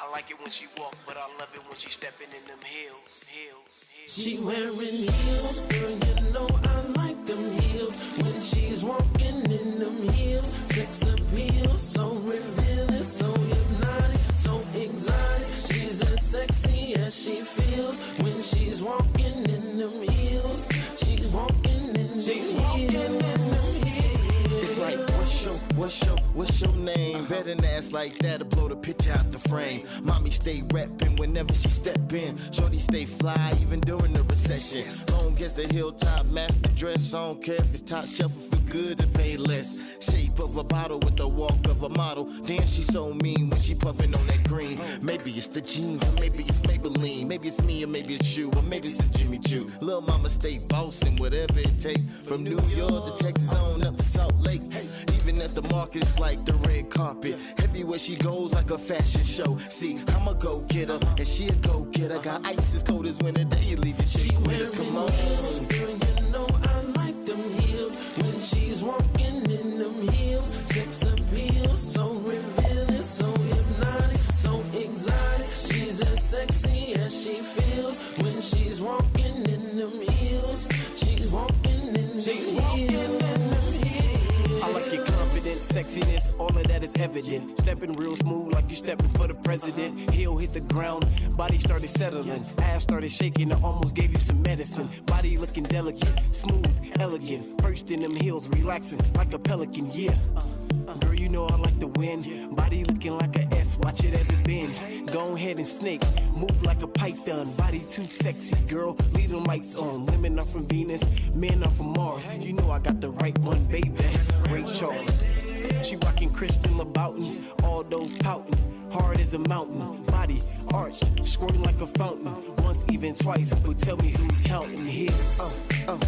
I like it when she walk, but I love it when she stepping in them heels. She wearing heels, girl, you know I like them heels. When she's walking in them heels, sex appeal, so revealing, so hypnotic, so exotic. She's as sexy as she feels when she's walking in them heels. She's walking in them heels. It's like, what's your name? Better than ass like that to blow the picture out the frame. Mommy stay reppin' whenever she step in. Shorty stay fly even during the recession. Long as the hilltop match the dress. I don't care if it's top shelf or feel good to pay less. Shape of a bottle with the walk of a model. Damn, she so mean when she puffin' on that green. Maybe it's the jeans or maybe it's Maybelline. Maybe it's me or maybe it's you or maybe it's the Jimmy Choo. Lil' mama stay bossin' whatever it take. From New York to Texas on up to Salt Lake. Even at the market, it's like the red carpet. Everywhere she goes like a fashion show. See, I'm a go-getter and she a go-getter. Got ice as cold as winter day. You leave your chick with us, come on. Heels, girl, you know I like them heels. When she's walking in them heels, sex appeal, so revealing, so hypnotic, so exotic. She's as sexy as she feels when she's walking in them heels. She's walking in them heels. I like your confidence, sexiness, all of that is evident. Stepping real smooth like you stepping for the president. Heel hit the ground, body started settling. Ass started shaking, I almost gave you some medicine. Body looking delicate, smooth, elegant. Perched in them heels, relaxing like a pelican, yeah. Girl, you know I like the wind. Body looking like a S, watch it as it bends. Go ahead and snake, move like a python. Body too sexy, girl, leave them lights on. Women are from Venus, men are from Mars. You know I got the right one, baby. Ray Charles. She rockin' Christian Louboutins, all those pouting. Hard as a mountain, body arched, squirting like a fountain. Once, even twice, but tell me who's counting heels.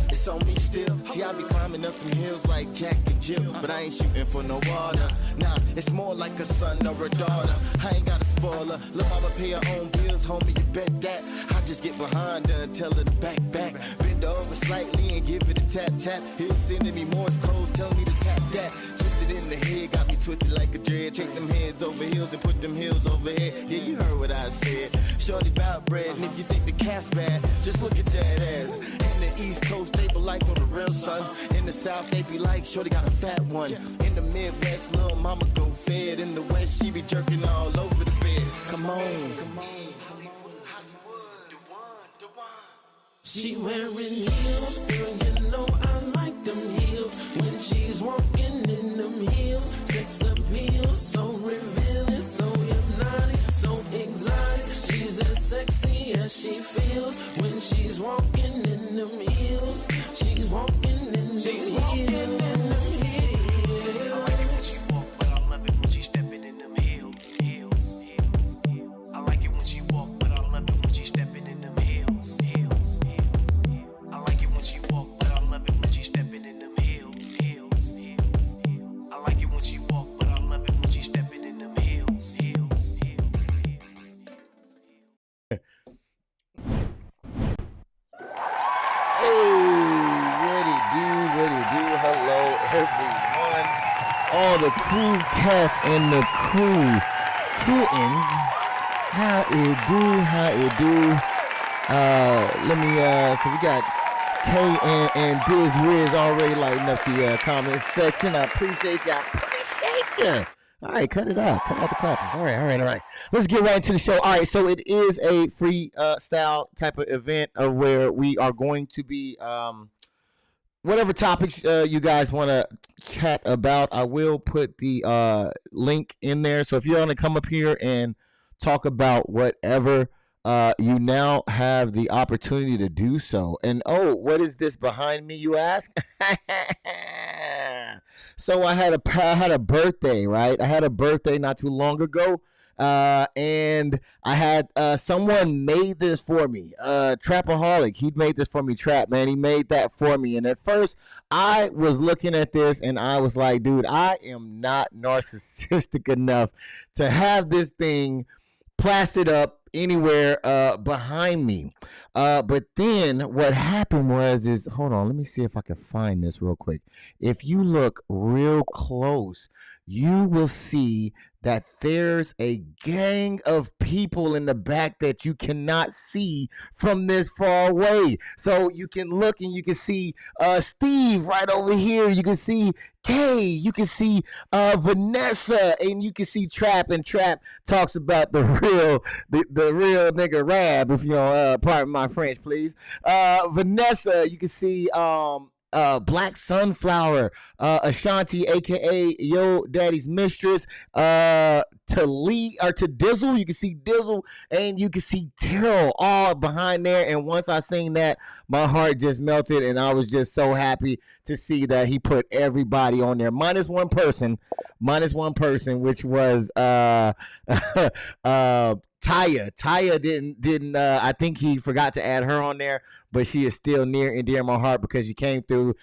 It's on me still. See, I be climbing up them hills like Jack and Jill, but I ain't shooting for no water. Nah, it's more like a son or a daughter. I ain't got a spoiler. Lil' mama pay her own bills, homie, you bet that. I just get behind her and tell her to back. Bend over slightly and give it a tap. He'll sending me Morse codes, tell me to tap that. Twisted in the head, got me twisted like a dread. Take them heads over heels and put them heels over head. Yeah, you heard what I said. Shorty bout bread, and if you think the cat's bad, just look at that ass. In the East Coast, they be like on the real son. In the South, they be like, shorty got a fat one. In the Midwest, little mama go fed. In the West, she be jerking all over the bed. Come on. She wearing heels, girl, you know I like them heels. When she's walking in them heels, sex appeal, so revealing, so hypnotic, so exotic. She's as sexy as she feels when she's walking in them heels. She's walking in them heels. I like it when she walk, but I love it when she stepping in them heels. I like it when she walk, but I love it when she stepping in them heels. I like it when she walk, but I love it when she stepping in them heels. I like it when she walk, but I love it when she stepping in them heels. What it do? Hello, everyone. All the cool cats and the cool kittens. How it do? So we got K and Diz Wiz already lighting up the comment section. I appreciate you. All right, cut it out. Cut out the clappers. All right. Let's get right into the show. All right, so it is a free style type of event where we are going to be whatever topics you guys want to chat about. I will put the link in there. So if you want to come up here and talk about whatever, you now have the opportunity to do so. And what is this behind me, you ask? So I had a birthday, right? I had a birthday not too long ago. And I had someone made this for me. Trapaholic, he made this for me. Trap, man, he made that for me. And at first, I was looking at this and I was like, dude, I am not narcissistic enough to have this thing plastered up anywhere behind me. But then what happened is hold on, let me see if I can find this real quick. If you look real close, you will see that there's a gang of people in the back that you cannot see from this far away. So you can look and you can see Steve right over here. You can see Kay. You can see Vanessa, and you can see Trap. And Trap talks about the real nigga RABB. If you know, pardon my French, please. Vanessa, you can see Black Sunflower, Ashanti, aka Yo Daddy's Mistress, to Dizzle. You can see Dizzle, and you can see Terrell all behind there. And once I seen that, my heart just melted, and I was just so happy to see that he put everybody on there, minus one person, which was Taya. Taya didn't. I think he forgot to add her on there, but she is still near and dear in my heart because she came through.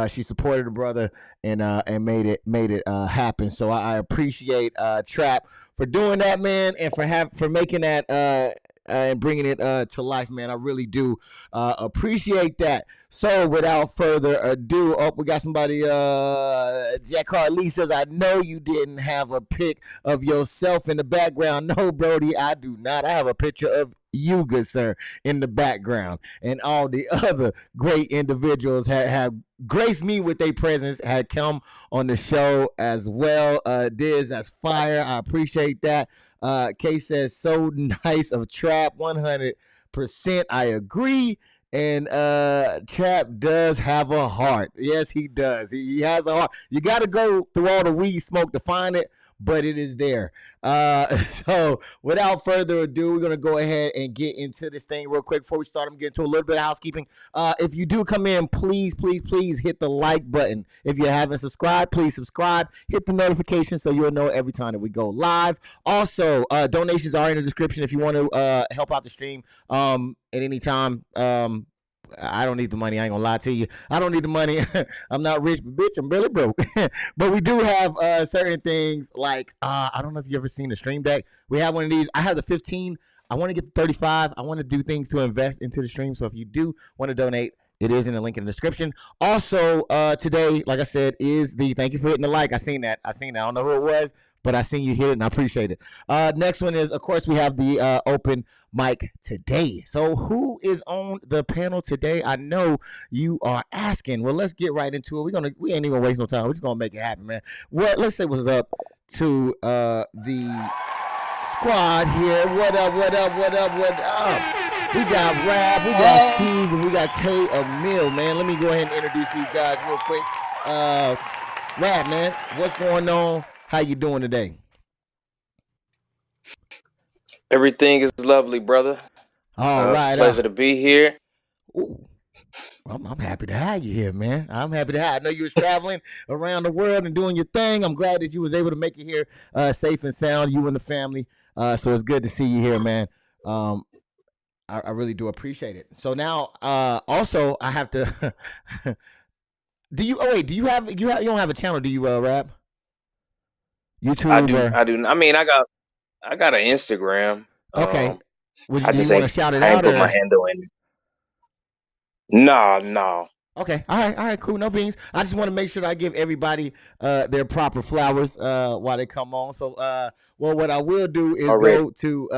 She supported the brother and made it happen. So I appreciate Trap for doing that, man, and for making that and bringing it to life, man. I really do appreciate that. So without further ado, we got somebody. Jack Hartley says, "I know you didn't have a pic of yourself in the background." No, Brody, I do not. I have a picture of you, good sir, in the background, and all the other great individuals have graced me with their presence, had come on the show as well. Diz, that's fire. I appreciate that. Kay says, "So nice of Trap, 100%. I agree." And Trap does have a heart. Yes, he does. He has a heart. You got to go through all the weed smoke to find it, but it is there. So without further ado, we're going to go ahead and get into this thing real quick. Before we start, I'm getting to a little bit of housekeeping. If you do come in, please hit the like button. If you haven't subscribed, please subscribe. Hit the notification so you'll know every time that we go live. Also, donations are in the description if you want to help out the stream at any time. I don't need the money. I ain't gonna lie to you. I don't need the money. I'm not rich, but bitch, I'm really broke. But we do have certain things like I don't know if you ever seen the Stream Deck. We have one of these. I have the 15. I want to get the 35. I want to do things to invest into the stream. So if you do want to donate, it is in the link in the description. Also, today, like I said, is the thank you for hitting the like. I seen that. I don't know who it was, but I seen you hit it, and I appreciate it. Next one is, of course, we have the open mic today. So who is on the panel today? I know you are asking. Well, let's get right into it. We ain't even gonna waste no time. We're just gonna make it happen, man. Well, let's say what's up to the squad here. What up? We got RABB, we got Steve, and we got K Emil, man. Let me go ahead and introduce these guys real quick. RABB, man, what's going on? How you doing today? Everything is lovely, brother. All right. It's a pleasure to be here. Ooh, I'm happy to have you here, man. I'm happy to have. I know you was traveling around the world and doing your thing. I'm glad that you was able to make it here safe and sound, you and the family. So it's good to see you here, man. I really do appreciate it. So now, also, I have to. You don't have a channel, do you, RABB? YouTube? I do. I mean, I got an Instagram. Okay. I just want to shout it out. I ain't put my handle in. No. Okay. All right. Cool. No beans. I just want to make sure that I give everybody their proper flowers while they come on. So, well, what I will do is go to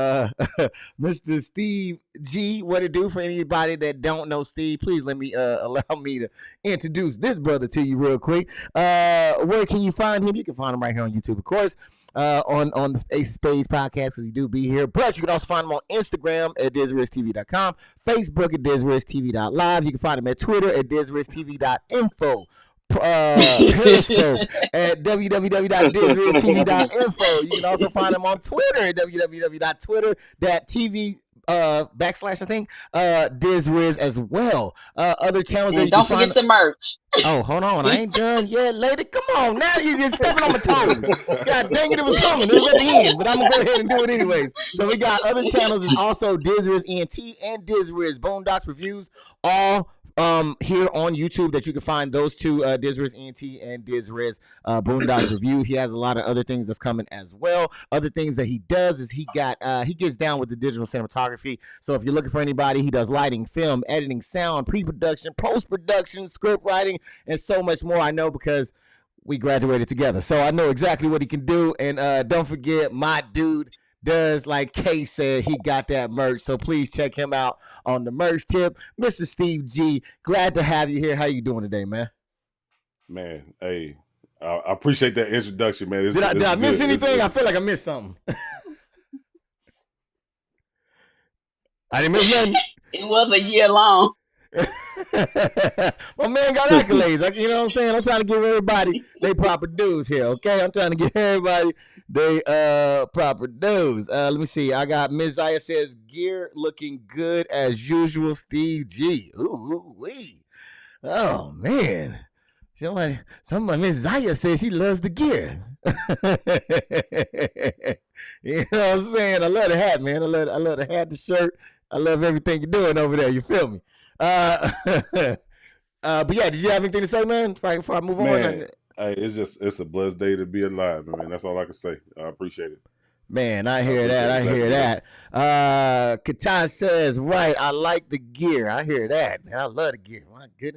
Mr. Steve G. What it do for anybody that don't know Steve? Please let me allow me to introduce this brother to you real quick. Where can you find him? You can find him right here on YouTube, of course. On the Ace of Spades podcast, because he do be here. But you can also find him on Instagram at DizRizTV.com, Facebook at DizRizTV.live. You can find him at Twitter at DizRizTV.info. Periscope at www.dizriztv.info. You can also find him on Twitter at www.twitter.tv backslash, I think, DizRiz as well. Other channels that you don't can forget the merch. Oh, hold on. I ain't done yet, lady. Come on. Now you're just stepping on my toes. God dang it, it was coming. It was at the end, but I'm going to go ahead and do it anyways. So we got other channels. It's also DizRiz ENT and DizRiz Boondocks Reviews, all here on YouTube that you can find those two, DizRiz ENT and DizRiz Boondocks Review. He has a lot of other things that's coming as well. Other things that he does is he gets down with the digital cinematography. So if you're looking for anybody, he does lighting, film, editing, sound, pre-production, post-production, script writing, and so much more. I know because we graduated together. So I know exactly what he can do. And don't forget, my dude does, like Kay said, he got that merch. So please check him out on the merch tip. Mr. Steve G, glad to have you here. How you doing today, man? Man, hey, I appreciate that introduction, man. Did I miss anything? I feel like I missed something. I didn't miss nothing. It was a year long. My man got accolades. Like, you know what I'm saying? I'm trying to give everybody their proper dues here, okay? I'm trying to give everybody their proper dues. Let me see. I got Ms. Zaya says, gear looking good as usual, Steve G. Ooh, wee. Oh, man. Somebody, Ms. Zaya says she loves the gear. You know what I'm saying? I love the hat, man. I love the hat, the shirt. I love everything you're doing over there. You feel me? But yeah, did you have anything to say, man? Before I move on? Hey, it's a blessed day to be alive, man. That's all I can say. I appreciate it. Man, I hear that. Katai says, right, I like the gear. I hear that. Man, I love the gear.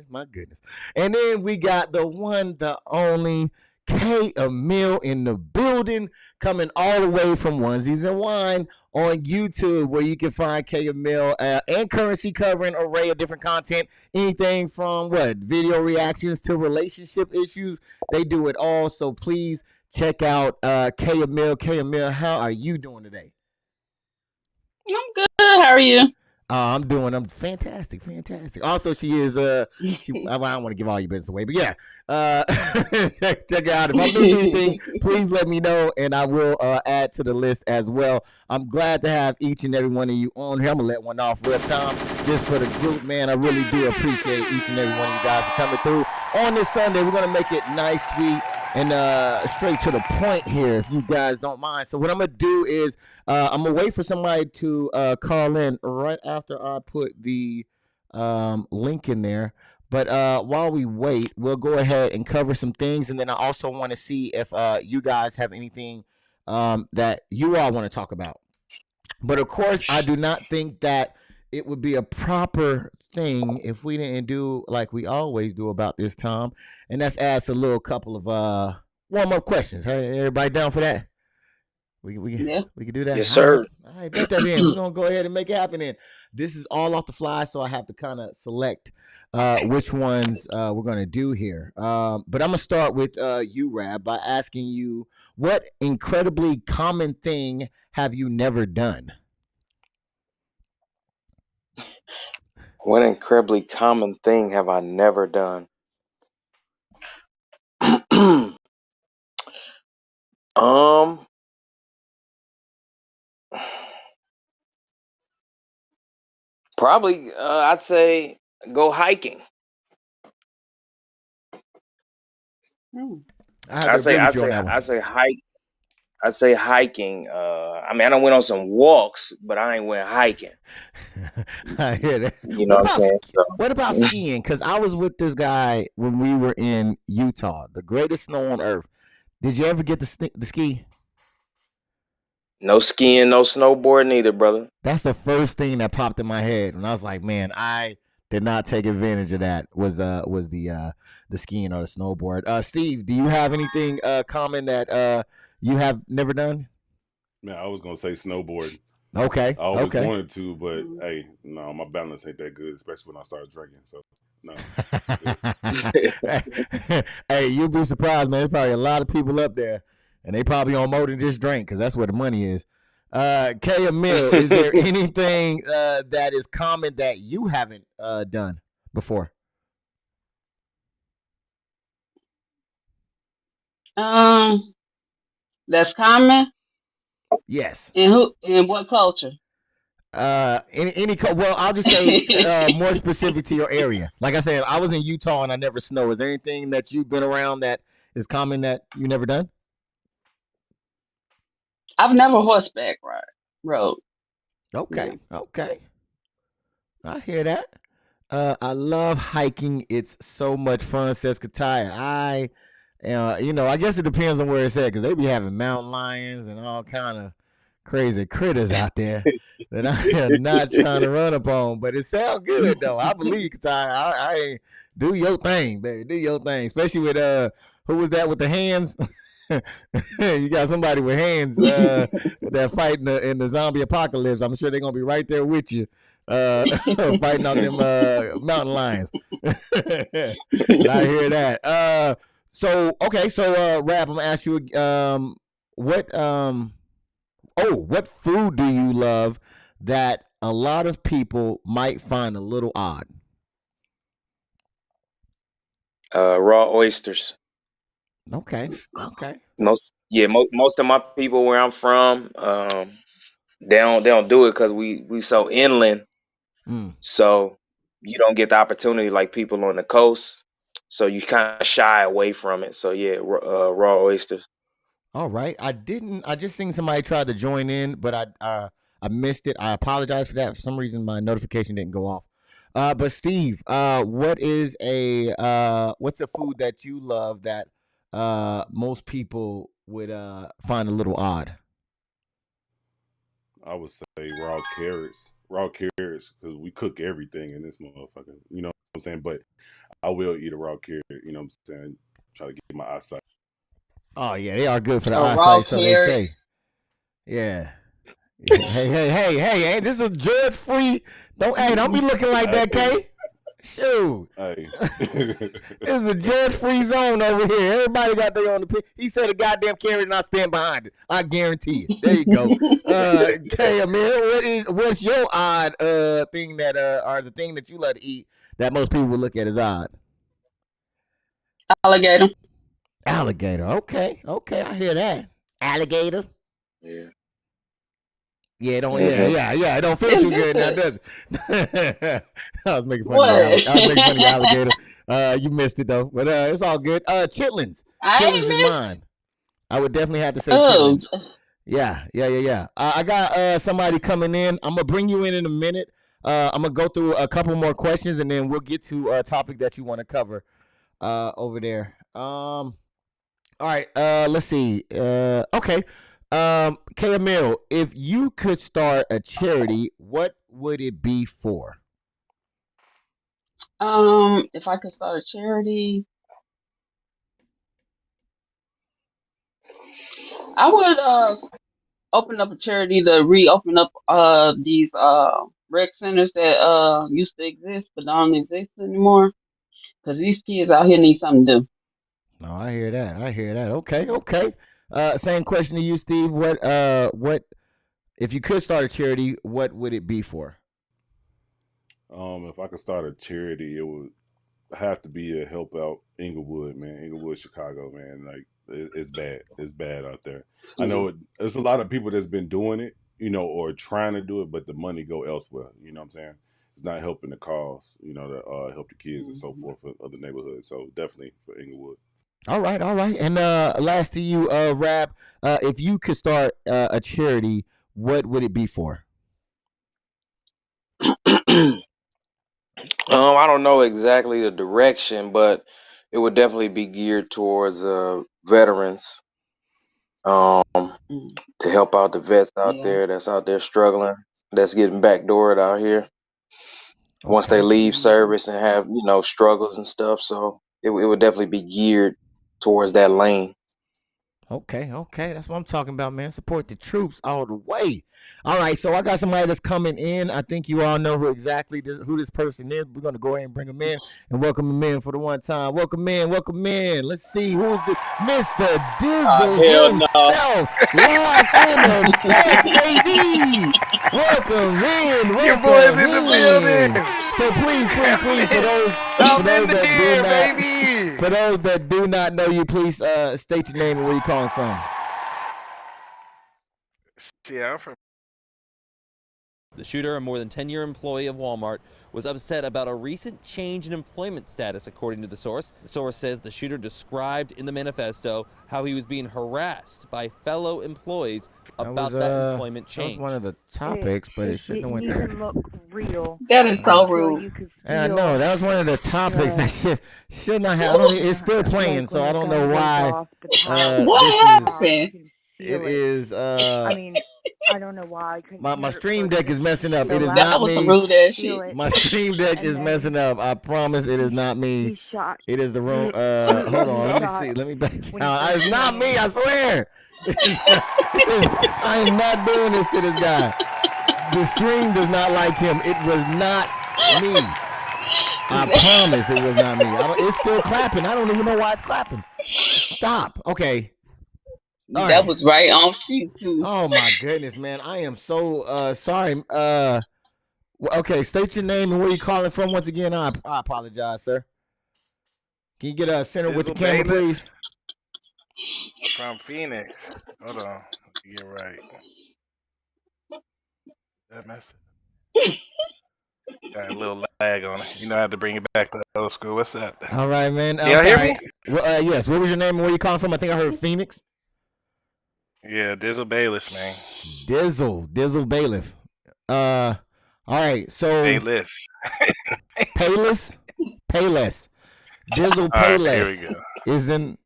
My goodness. And then we got the one, the only K Emil in the building, coming all the way from Onesies and Wine on YouTube, where you can find K Emil and Currency covering an array of different content, anything from video reactions to relationship issues. They do it all. So please check out K Emil. K Emil, how are you doing today? I'm good. How are you? I'm fantastic. Also, she is I don't want to give all your business away, but yeah, check it out. If I miss anything, please let me know, and I will add to the list as well. I'm glad to have each and every one of you on here. I'm gonna let one off real time just for the group, man. I really do appreciate each and every one of you guys for coming through on this Sunday. We're gonna make it nice, sweet, and straight to the point here, if you guys don't mind. So what I'm gonna do is I'm gonna wait for somebody to call in right after I put the link in there. But while we wait, we'll go ahead and cover some things, and then I also want to see if you guys have anything that you all want to talk about. But of course, I do not think that it would be a proper thing if we didn't do like we always do about this time, and that's ask a little couple of warm-up questions. Hey, everybody down for that? We can do that. Yes, sir. All right, bet that in. We're gonna go ahead and make it happen. In this is all off the fly, so I have to kind of select which ones we're gonna do here. But I'm gonna start with you, RABB, by asking you, what incredibly common thing have you never done? What incredibly common thing have I never done? Probably I'd say go hiking. I say hike. I say hiking. I mean, I done went on some walks, but I ain't went hiking. I hear that. You know what I'm saying? So, what about skiing? Because I was with this guy when we were in Utah, the greatest snow on earth. Did you ever get the ski? no skiing, no snowboarding either, brother. That's the first thing that popped in my head, and I was like, man, I did not take advantage of that. Was the skiing or the snowboard? Steve, do you have anything common that you have never done? Man, I was gonna say snowboarding. Okay. I always wanted to, but hey, no, my balance ain't that good, especially when I started drinking. So no. Hey, you'll be surprised, man. There's probably a lot of people up there, and they probably on more than just drink, because that's where the money is. K Emil, is there anything that is common that you haven't done before? That's common. Yes. In what culture? Well, I'll just say more specific to your area. Like I said, I was in Utah and I never snow. Is there anything that you've been around that is common that you never done? I've never horseback rode. Okay. I hear that. I love hiking. It's so much fun, says Kataya. I guess it depends on where it's at, because they be having mountain lions and all kind of crazy critters out there that I am not trying to run upon. But it sounds good though. I believe, Kataya. I do your thing, baby. Do your thing, especially with Who was that with the hands? You got somebody with hands that fight in the zombie apocalypse. I'm sure they're gonna be right there with you, fighting out them mountain lions. But I hear that. So okay, so Rab, I'm gonna ask you what food do you love that a lot of people might find a little odd? Raw oysters. Okay. Most of my people where I'm from, they don't do it because we so inland, Mm. so you don't get the opportunity like people on the coast. So you kind of shy away from it. So yeah, raw oysters. All right. I just seen somebody try to join in, but I missed it. I apologize for that. For some reason my notification didn't go off. But Steve, what's a food that you love that most people would find a little odd? I would say raw carrots. Raw carrots, because we cook everything in this motherfucker. You know what I'm saying? But I will eat a raw carrot. You know what I'm saying? Try to get my eyesight. Oh yeah, they are good for the A raw eyesight, so they carrot. say. Yeah. Hey, this is George Free. Don't be looking like that, Kay. Shoot. Hey. This is a George Free zone over here. Everybody got their own opinion. He said a goddamn carrot and I stand behind it. I guarantee it. There you go. Kay, Amir, what's your odd thing that or the thing that you love to eat that most people would look at as odd? Alligator. Alligator. Okay, I hear that. Alligator. Yeah. Yeah, it don't. Yeah. It don't feel too good now, does it? I was making fun What? of you. I was making fun of you, alligator. You missed it though, but it's all good. Chitlins. I ain't Chitlins is missed. mine. I would definitely have to say Oh, chitlins. Yeah. I got somebody coming in. I'm gonna bring you in a minute. I'm gonna go through a couple more questions and then we'll get to a topic that you want to cover over there. All right. Let's see. Okay. K. Emil, if you could start a charity, what would it be for? if I could start a charity, I would open up a charity to reopen up these rec centers that used to exist but don't exist anymore. Because these kids out here need something to do. Oh, I hear that. Okay. Same question to you, Steve. What if you could start a charity, what would it be for? If I could start a charity, it would have to be to help out Inglewood, man. Inglewood, Chicago, man. Like it's bad. It's bad out there. I know there's a lot of people that's been doing it, or trying to do it, but the money go elsewhere. You know what I'm saying? It's not helping the cause, to help the kids and so forth for other neighborhoods. So definitely for Inglewood. All right. And last to you, Rab, if you could start a charity, what would it be for? I don't know exactly the direction, but it would definitely be geared towards veterans, to help out the vets out there that's out there struggling, that's getting backdoored out here once they leave service and have struggles and stuff. So it would definitely be geared towards that lane. Okay. That's what I'm talking about, man. Support the troops all the way. All right, so I got somebody that's coming in. I think you all know who this person is. We're going to go ahead and bring him in and welcome him in for the one time. Welcome in. Let's see, who is this? Mr. Dizzle himself. Live in the back, baby. Welcome in. Your boy's in the building. So please, for those that do not know you, please state your name and where you're calling from. Yeah, I'm from. The shooter, a more than 10-year employee of Walmart, was upset about a recent change in employment status, according to the source. The source says the shooter described in the manifesto how he was being harassed by fellow employees about that employment change. That was one of the topics, but it shouldn't have went there. Look real. That is so rude. Yeah, I know. That was one of the topics that should not have. It's still playing, so I don't know why. What happened? It is. I mean, I don't know why I couldn't My hear it stream first. deck is messing up. Feel It is that, That not was some me. rude ass feel shit. it, My stream deck and is then messing up. I promise it is not me. he shot. It is the room. Hold He on. Let me shot see. Let me back when he out. first It's came not me. in. I swear. I am not doing this to this guy. The stream does not like him. It was not me. I promise it was not me. It's still clapping. I don't even know why it's clapping. Stop. Okay. All That right. was right on cue too. Oh my goodness, man. I am so sorry. Okay, state your name and where you calling from once again. I apologize, sir. Can you get a center with the Dizzle camera, Bayless please? from Phoenix. Hold on. You're right. That mess. Got a little lag on it. You know, I had to bring it back to old school. What's up? All right, man. Can y'all hear me? Well, yes. What was your name and where you calling from? I think I heard Phoenix. Yeah, Dizzle Bayless, man. Dizzle Bailiff. All right. So Bayless. Payless. Dizzle All right, here we Payless go. is in.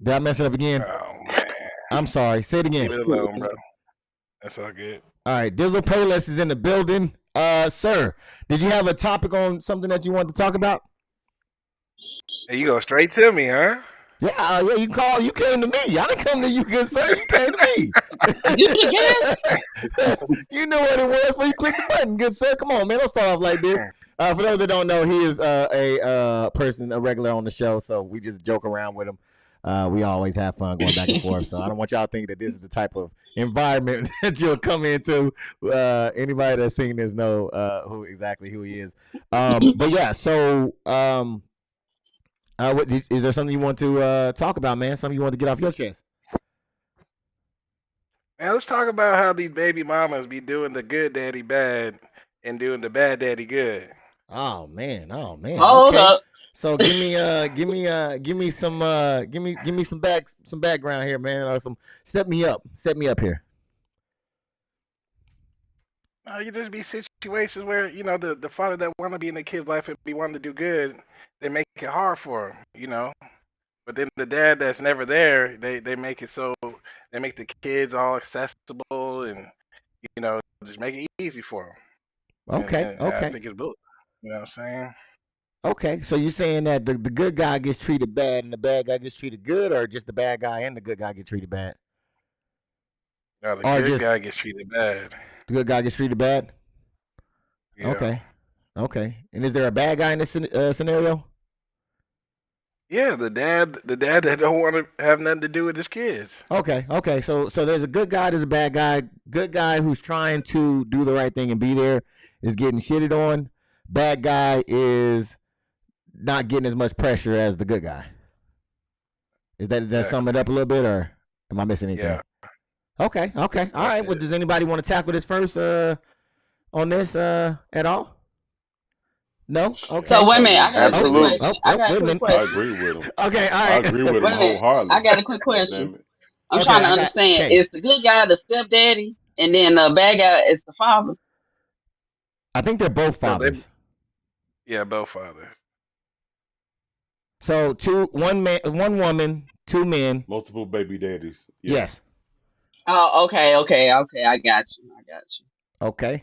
Did I mess it up again? Oh man. I'm sorry. Say it again. Leave it alone, bro. That's all good. All right, Dizzle Payless is in the building. Sir, did you have a topic on something that you wanted to talk about? Hey, you go straight to me, huh? Yeah, you called. You came to me. I didn't come to you, good sir. You came to me. You the guest? You know what it was when you clicked the button, good sir. Come on, man. Don't start off like this. For those that don't know, he is a regular on the show, so we just joke around with him. We always have fun going back and forth. So I don't want y'all to think that this is the type of environment that you'll come into. Anybody that's seen this know who he is. But yeah, so is there something you want to talk about, man? Something you want to get off your chest? Man, let's talk about how these baby mamas be doing the good daddy bad and doing the bad daddy good. Oh man. Hold Okay. up. So give me some background here, man, or some set me up here. You just be situations where the father that want to be in the kid's life and be wanting to do good, they make it hard for him, But then the dad that's never there, they make it so they make the kids all accessible and just make it easy for them. Okay. And I think it's built. You know what I'm saying? Okay, so you're saying that the good guy gets treated bad and the bad guy gets treated good, or just the bad guy and the good guy get treated bad? No, the good guy gets treated bad. The good guy gets treated bad? Yeah. Okay. And is there a bad guy in this scenario? Yeah, the dad that don't want to have nothing to do with his kids. Okay. So there's a good guy, there's a bad guy. Good guy who's trying to do the right thing and be there is getting shitted on. Bad guy is not getting as much pressure as the good guy. Is that sum it up a little bit, or am I missing anything? Yeah. Okay. All right. Well, does anybody want to tackle this first on this at all? No? Okay. So wait a minute, I got Absolutely. a quick question. I got a quick I question. agree with him. Okay, all I right. agree with him Wait a minute. wholeheartedly. I got a quick question. I'm Okay, trying to I got- understand. okay. Is the good guy the stepdaddy, and then the bad guy is the father? I think they're both fathers. Yeah, both fathers. So one woman, two men. Multiple baby daddies. Yeah. Yes. Oh, okay. I got you. Okay.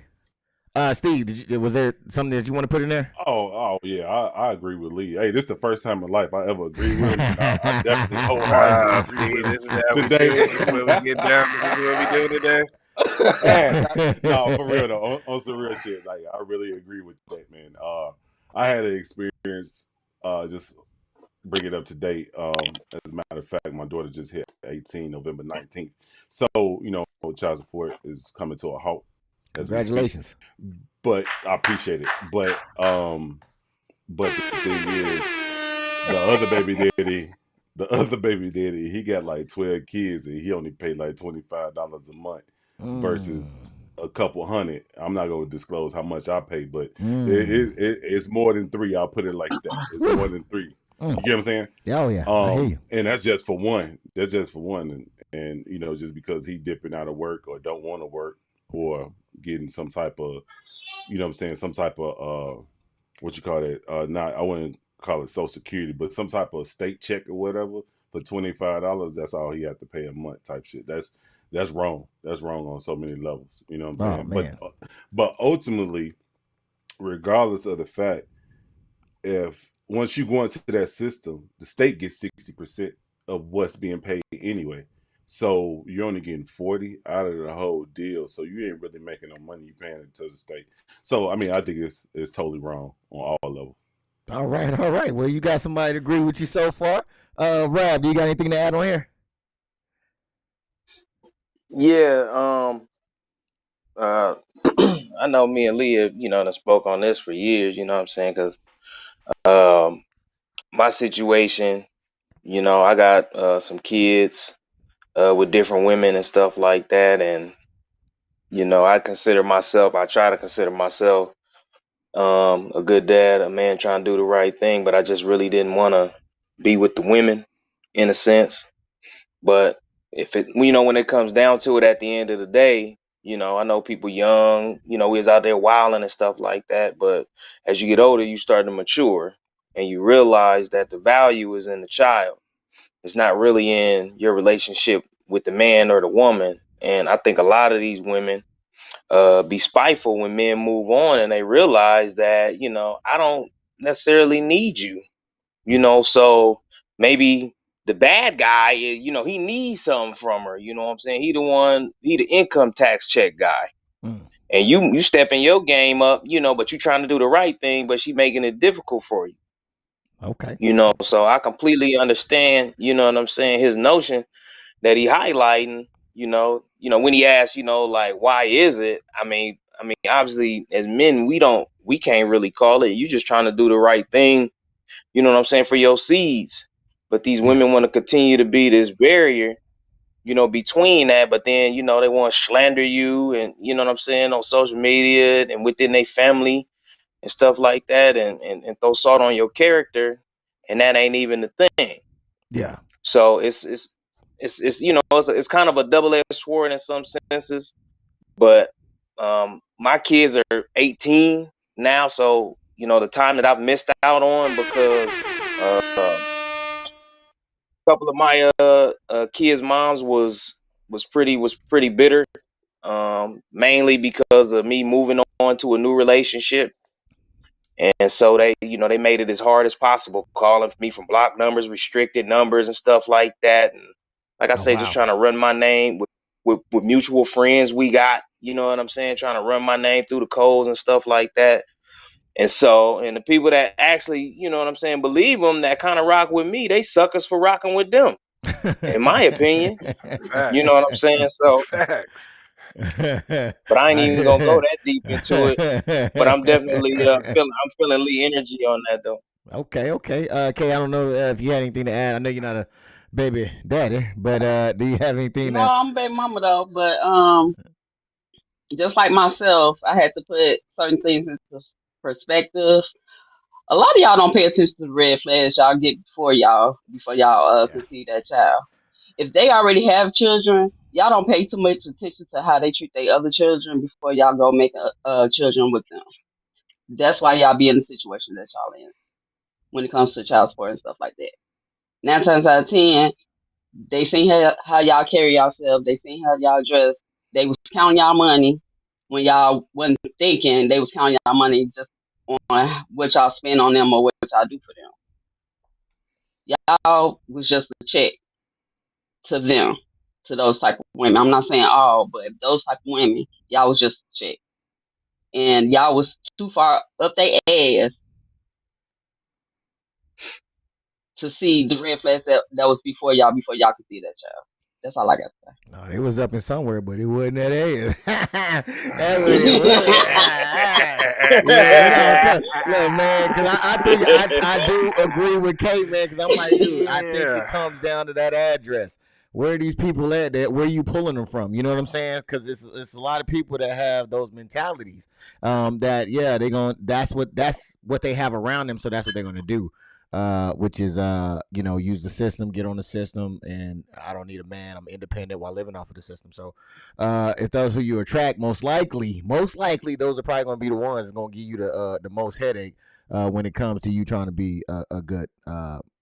Steve, was there something that you want to put in there? Oh yeah, I agree with Lee. Hey, this is the first time in life I ever agree with him. I definitely wholeheartedly agree with him today. This is what we get down. This is what we doing today. No, for real though, on some real shit. Like I really agree with that, man. I had an experience. Just bring it up to date. As a matter of fact, my daughter just hit 18, November 19th. So child support is coming to a halt. Congratulations. But I appreciate it. But the thing is, the other baby daddy, he got like 12 kids and he only paid like $25 a month versus a couple hundred. I'm not going to disclose how much I pay, but it's more than 3. I'll put it like that. It's more than 3. You get what I'm saying? Oh yeah. I hear you. And that's just for one. And just because he dipping out of work or don't want to work or getting some type of, some type of what you call it? I wouldn't call it Social Security, but some type of state check or whatever for $25. That's all he had to pay a month type shit. That's wrong. That's wrong on so many levels. You know what I'm Oh saying? man. But ultimately, regardless of the fact, if once you go into that system, the state gets 60% of what's being paid anyway. So you're only getting 40 out of the whole deal. So you ain't really making no money. You're paying it to the state. So I mean, I think it's totally wrong on all levels. All right, all right. Well, you got somebody to agree with you so far. Rab, do you got anything to add on here? Yeah, I know me and Leah, done spoke on this for years, you know what I'm saying? Because my situation, I got some kids with different women and stuff like that. And, I try to consider myself a good dad, a man trying to do the right thing, but I just really didn't want to be with the women in a sense. But when it comes down to it at the end of the day, I know people young, we was out there wilding and stuff like that. But as you get older, you start to mature and you realize that the value is in the child. It's not really in your relationship with the man or the woman. And I think a lot of these women be spiteful when men move on and they realize that, I don't necessarily need you, so maybe the bad guy is, he needs something from her, you know what I'm saying? He the income tax check guy. Mm. And you stepping your game up, but you trying to do the right thing, but she making it difficult for you. Okay. So I completely understand, you know what I'm saying, his notion that he highlighting, when he asks, like, why is it? I mean, obviously as men, we can't really call it. You just trying to do the right thing, you know what I'm saying, for your seeds. But these Yeah. women want to continue to be this barrier, between that, but then, they want to slander you and, you know what I'm saying, on social media and within their family and stuff like that, and throw salt on your character, and that ain't even the thing. Yeah. So it's kind of a double-edged sword in some senses. But my kids are 18 now, so the time that I've missed out on because a couple of my kids' moms was pretty bitter, mainly because of me moving on to a new relationship. And so they made it as hard as possible, calling me from block numbers, restricted numbers, and stuff like that. And like I Oh say, just wow. trying to run my name with mutual friends we got, you know what I'm saying? Trying to run my name through the coals and stuff like that. And the people that actually, you know what I'm saying, believe them, that kind of rock with me, they suckers for rocking with them, in my opinion. You know Facts. what I'm saying? So, Facts. but I ain't even gonna go that deep into it. But I'm definitely I'm feeling Lee energy on that though. Okay, okay. Kay, I don't know if you had anything to add. I know you're not a baby daddy, but do you have anything No, to? I'm a baby mama though, but just like myself, I had to put certain things into perspective. A lot of y'all don't pay attention to the red flags y'all get before y'all Yeah. conceive that child. If they already have children, y'all don't pay too much attention to how they treat their other children before y'all go make children with them. That's why y'all be in the situation that y'all in when it comes to child support and stuff like that. 9 times out of 10, they seen how y'all carry yourself. They seen how y'all dress. They was counting y'all money when y'all wasn't thinking. They was counting y'all money just on what y'all spend on them or what y'all do for them. Y'all was just a check to them, to those type of women. I'm not saying all, but those type of women, y'all was just a check. And y'all was too far up their ass to see the red flags that was before y'all could see that child. That's all I got to No, it was up in somewhere, but it wasn't that ass. That's what it was. Yeah, it all tough. Look, man, because I think I do agree with Kate, man, because I'm like, dude, I think it Yeah. comes down to that address. Where are these people at? That where you pulling them from? You know what I'm saying? Because it's a lot of people that have those mentalities. That yeah, that's what they have around them, so that's what they're gonna do. Which is use the system, get on the system, and I don't need a man. I'm independent while living off of the system. So, if those who you attract, most likely, those are probably going to be the ones that's going to give you the most headache when it comes to you trying to be a good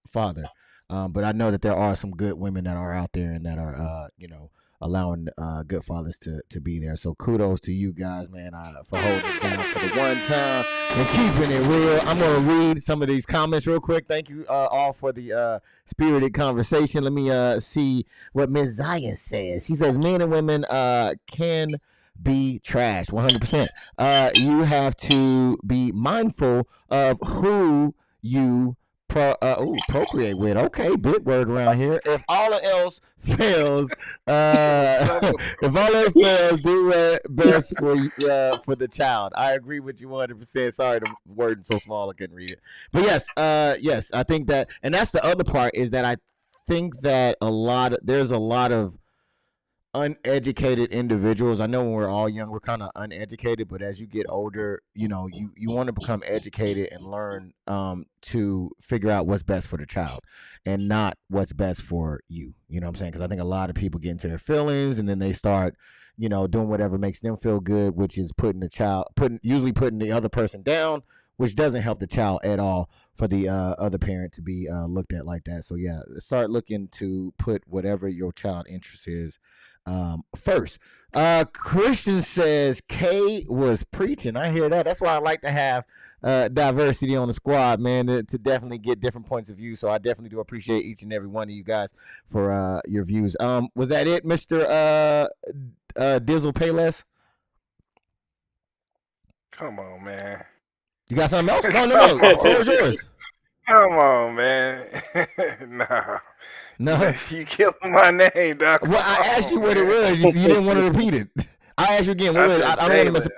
father. But I know that there are some good women that are out there and that are allowing good fathers to be there. So kudos to you guys, man, for holding it down for the one time and keeping it real. I'm gonna read some of these comments real quick. Thank you all for the spirited conversation. Let me see what Ms. Zaya says. She says men and women can be trashed 100%. You have to be mindful of who you procreate with. Okay, big word around here. If all else fails, do what best for the child. I agree with you 100%. Sorry, the word is so small I couldn't read it. But yes, I think that, and that's the other part, is that I think that there's a lot of uneducated individuals. I know when we're all young, we're kind of uneducated, but as you get older, you want to become educated and learn to figure out what's best for the child and not what's best for you. You know what I'm saying? Because I think a lot of people get into their feelings and then they start, doing whatever makes them feel good, which is usually putting the other person down, which doesn't help the child at all for the other parent to be looked at like that. So yeah, start looking to put whatever your child interest is first. Christian says Kay was preaching. I hear that. That's why I like to have diversity on the squad, man, to definitely get different points of view. So I definitely do appreciate each and every one of you guys for your views. Was that it, Mr. Dizzle Payless? Come on, man. You got something else? No. The floor is yours. Come on, man. Nah. No. You killed my name, Doc. Well, I asked you what it was. You didn't want to repeat it. I asked you again. What was it? I don't want to miss it.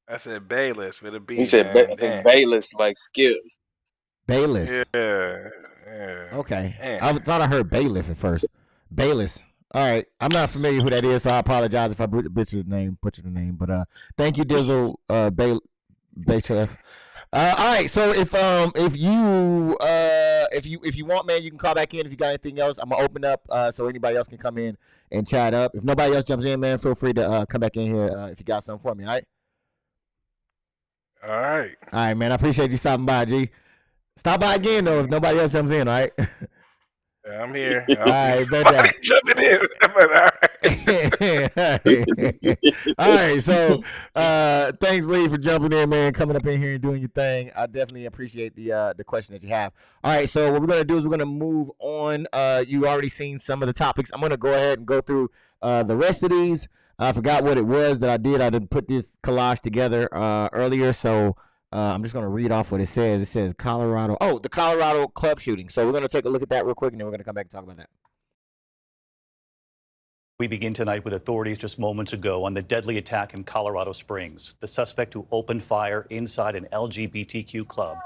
I said Bayless with a B. He said Bayless like Skip. Bayless. Yeah. Okay. Man. I thought I heard bailiff at first. Bayless. All right. I'm not familiar who that is, so I apologize if I butchered the name. But thank you, Dizzle Baychef. All right. So if you want, man, you can call back in if you got anything else. I'm gonna open up so anybody else can come in and chat up. If nobody else jumps in, man, feel free to come back in here if you got something for me. All right. All right, man. I appreciate you stopping by, G. Stop by again though if nobody else jumps in. All right. Yeah, I'm here. All right, bet that. Jumping in. All right. So, thanks, Lee, for jumping in, man, coming up in here and doing your thing. I definitely appreciate the question that you have. All right. So, what we're gonna do is we're gonna move on. You already seen some of the topics. I'm gonna go ahead and go through the rest of these. I forgot what it was that I did. I did put this collage together earlier, so. I'm just going to read off what it says. It says Colorado. Oh, the Colorado club shooting. So we're going to take a look at that real quick, and then we're going to come back and talk about that. We begin tonight with authorities just moments ago on the deadly attack in Colorado Springs. The suspect who opened fire inside an LGBTQ club.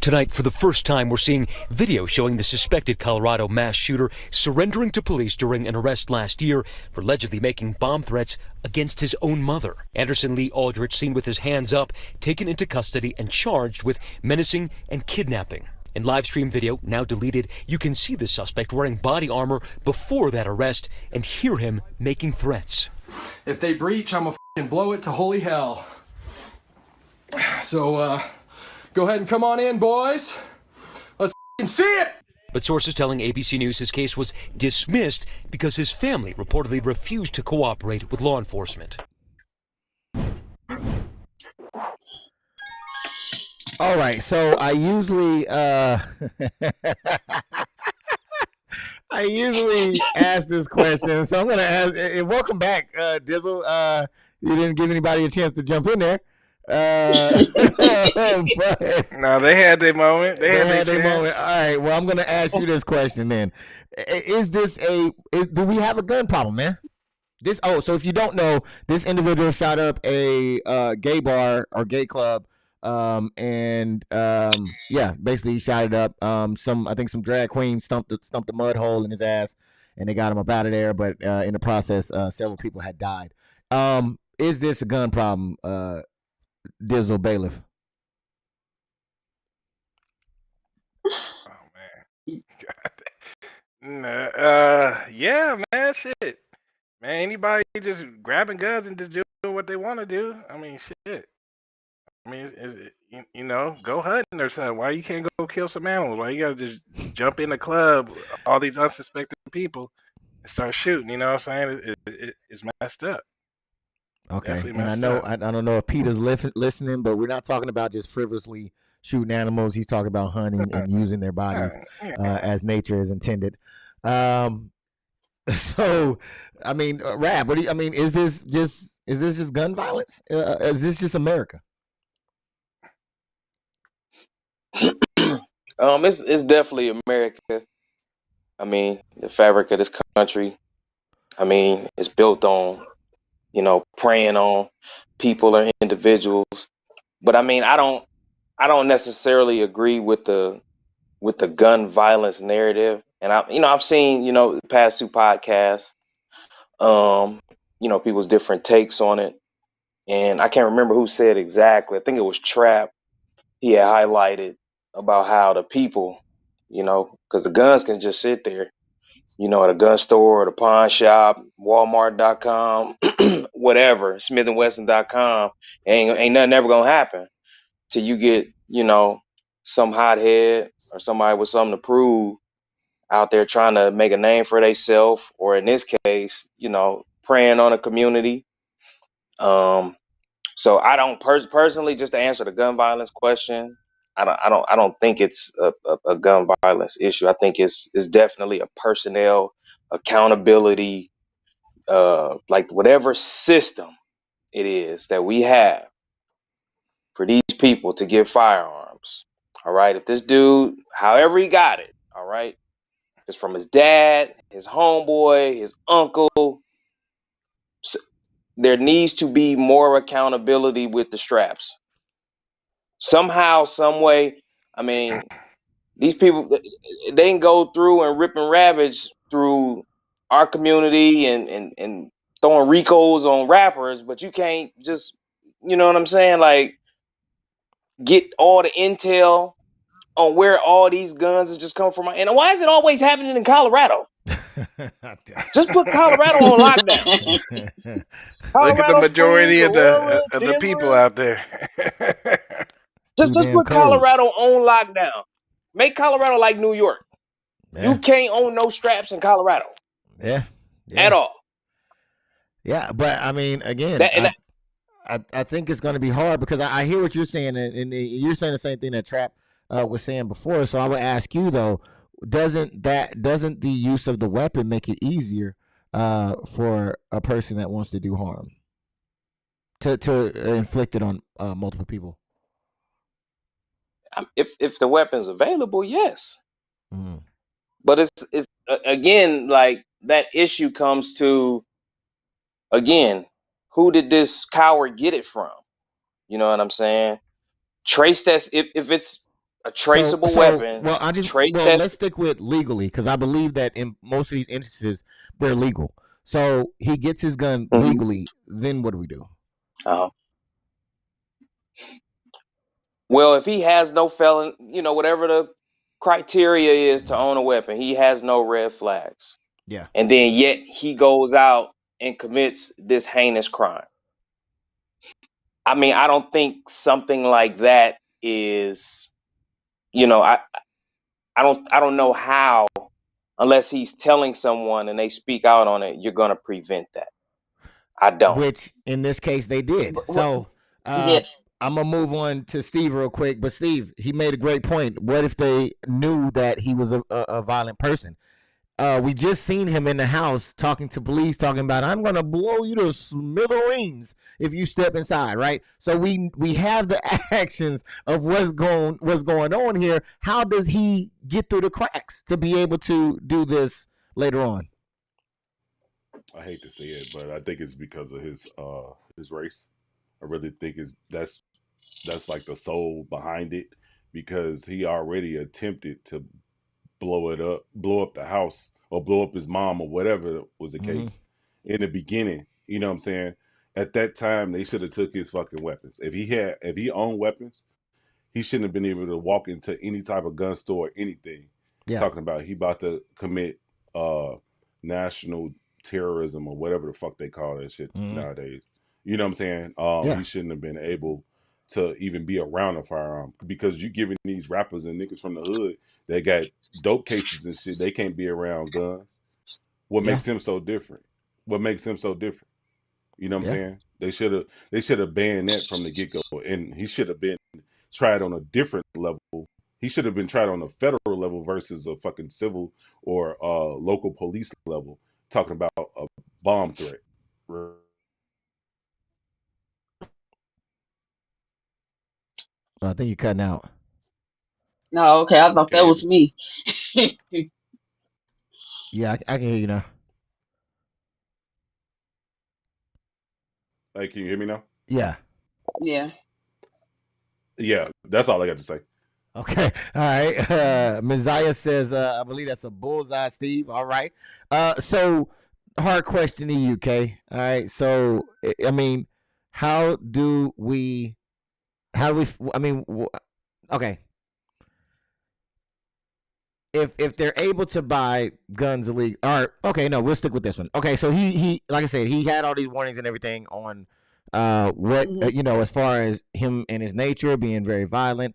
Tonight, for the first time, we're seeing video showing the suspected Colorado mass shooter surrendering to police during an arrest last year for allegedly making bomb threats against his own mother. Anderson Lee Aldrich seen with his hands up, taken into custody and charged with menacing and kidnapping. In live stream video, now deleted, you can see the suspect wearing body armor before that arrest and hear him making threats. If they breach, I'm gonna f***ing blow it to holy hell. So, go ahead and come on in, boys. Let's f***ing see it! But sources telling ABC News his case was dismissed because his family reportedly refused to cooperate with law enforcement. All right, so I usually ask this question, so I'm gonna ask. Welcome back, Dizzle. You didn't give anybody a chance to jump in there. But, no, they had their moment. They had their moment. All right. Well, I'm gonna ask you this question then. Do we have a gun problem, man? So if you don't know, this individual shot up a gay bar or gay club, basically he shot it up. I think some drag queen stumped a mud hole in his ass, and they got him up out of there. But in the process, several people had died. Is this a gun problem, Dizzle Bailiff? Oh man, yeah, man, shit, man. Anybody just grabbing guns and just doing what they want to do? I mean, shit. I mean, go hunting or something. Why you can't go kill some animals? Why you gotta just jump in the club? All these unsuspecting people start shooting. You know what I'm saying? It's messed up. Okay, Definitely and I messed know up. I don't know if Peter's listening, but we're not talking about just frivolously shooting animals. He's talking about hunting and using their bodies as nature is intended. So, I mean, Rab, what do you? I mean, is this just gun violence? Is this just America? It's definitely America. I mean, the fabric of this country. I mean, it's built on, preying on people or individuals. But I mean, I don't necessarily agree with the gun violence narrative. And I've seen, the past two podcasts, people's different takes on it. And I can't remember who said exactly. I think it was Trap. He had highlighted about how the people, because the guns can just sit there, at a gun store or the pawn shop, Walmart.com, whatever, SmithandWesson.com. Ain't nothing ever gonna happen till you get, some hothead or somebody with something to prove out there trying to make a name for themselves, or in this case, preying on a community. So I don't personally, just to answer the gun violence question, I don't think it's a gun violence issue. I think it's definitely a personnel accountability, like whatever system it is that we have for these people to get firearms. All right, if this dude, however he got it, all right, if it's from his dad, his homeboy, his uncle, there needs to be more accountability with the straps. Somehow, some way. I mean, these people, they can go through and rip and ravage through our community and throwing Ricos on rappers, but you can't just, you know what I'm saying? Like, get all the intel on where all these guns have just come from. And why is it always happening in Colorado? Just put Colorado on lockdown. Look at the Colorado Springs, majority of Aurora, the people Denver. out there. Too Just damn put cold. Colorado on lockdown. Make Colorado like New York. Yeah. You can't own no straps in Colorado Yeah. at all. Yeah, but I mean, again, That and I think it's going to be hard because I hear what you're saying, and you're saying the same thing that Trap was saying before. So I would ask you though, doesn't the use of the weapon make it easier for a person that wants to do harm to inflict it on multiple people? if the weapon's available, yes. Mm. But it's again, like, that issue comes to, again, who did this coward get it from? You know what I'm saying? Trace that. If it's a traceable weapon, trace that. let's stick with legally because I believe that in most of these instances they're legal. So he gets his gun legally. Then what do we do? Well, if he has no felon, whatever the criteria is to own a weapon, he has no red flags. Yeah. And then yet he goes out and commits this heinous crime. I mean, I don't think something like that is, I don't know how, unless he's telling someone and they speak out on it, you're going to prevent that. I don't. Which in this case they did. So Yeah. I'm gonna move on to Steve real quick. But Steve, he made a great point. What if they knew that he was a violent person? We just seen him in the house talking to police, talking about I'm gonna blow you to smithereens if you step inside, right? So we have the actions of what's going on here. How does he get through the cracks to be able to do this later on? I hate to say it, but I think it's because of his race. I really think that's like the soul behind it, because he already attempted to blow up the house, or blow up his mom, or whatever was the case in the beginning. You know what I'm saying? At that time, they should have took his fucking weapons. If he owned weapons, he shouldn't have been able to walk into any type of gun store or anything. Yeah. Talking about he about to commit national terrorism or whatever the fuck they call that shit nowadays. You know what I'm saying? He shouldn't have been able to even be around a firearm, because you giving these rappers and niggas from the hood that got dope cases and shit, they can't be around guns. what Yeah. makes him so different. What makes him so different. You know what I'm Yeah. saying? They should have banned that from the get go, and he should have been tried on a different level. He should have been tried on a federal level versus a fucking civil or local police level. Talking about a bomb threat. I think you're cutting out. No, okay, I thought Can that you hear was me? me. Yeah, I can hear you now. Hey, can you hear me now? Yeah. Yeah. Yeah, that's all I got to say. Okay. All right. Messiah says, I believe that's a bullseye, Steve. All right. So hard question to you, Kay. All right. So I mean, how do we? I mean, okay. If they're able to buy guns illegal, or okay, no, we'll stick with this one. Okay, so he like I said, he had all these warnings and everything on what as far as him and his nature being very violent.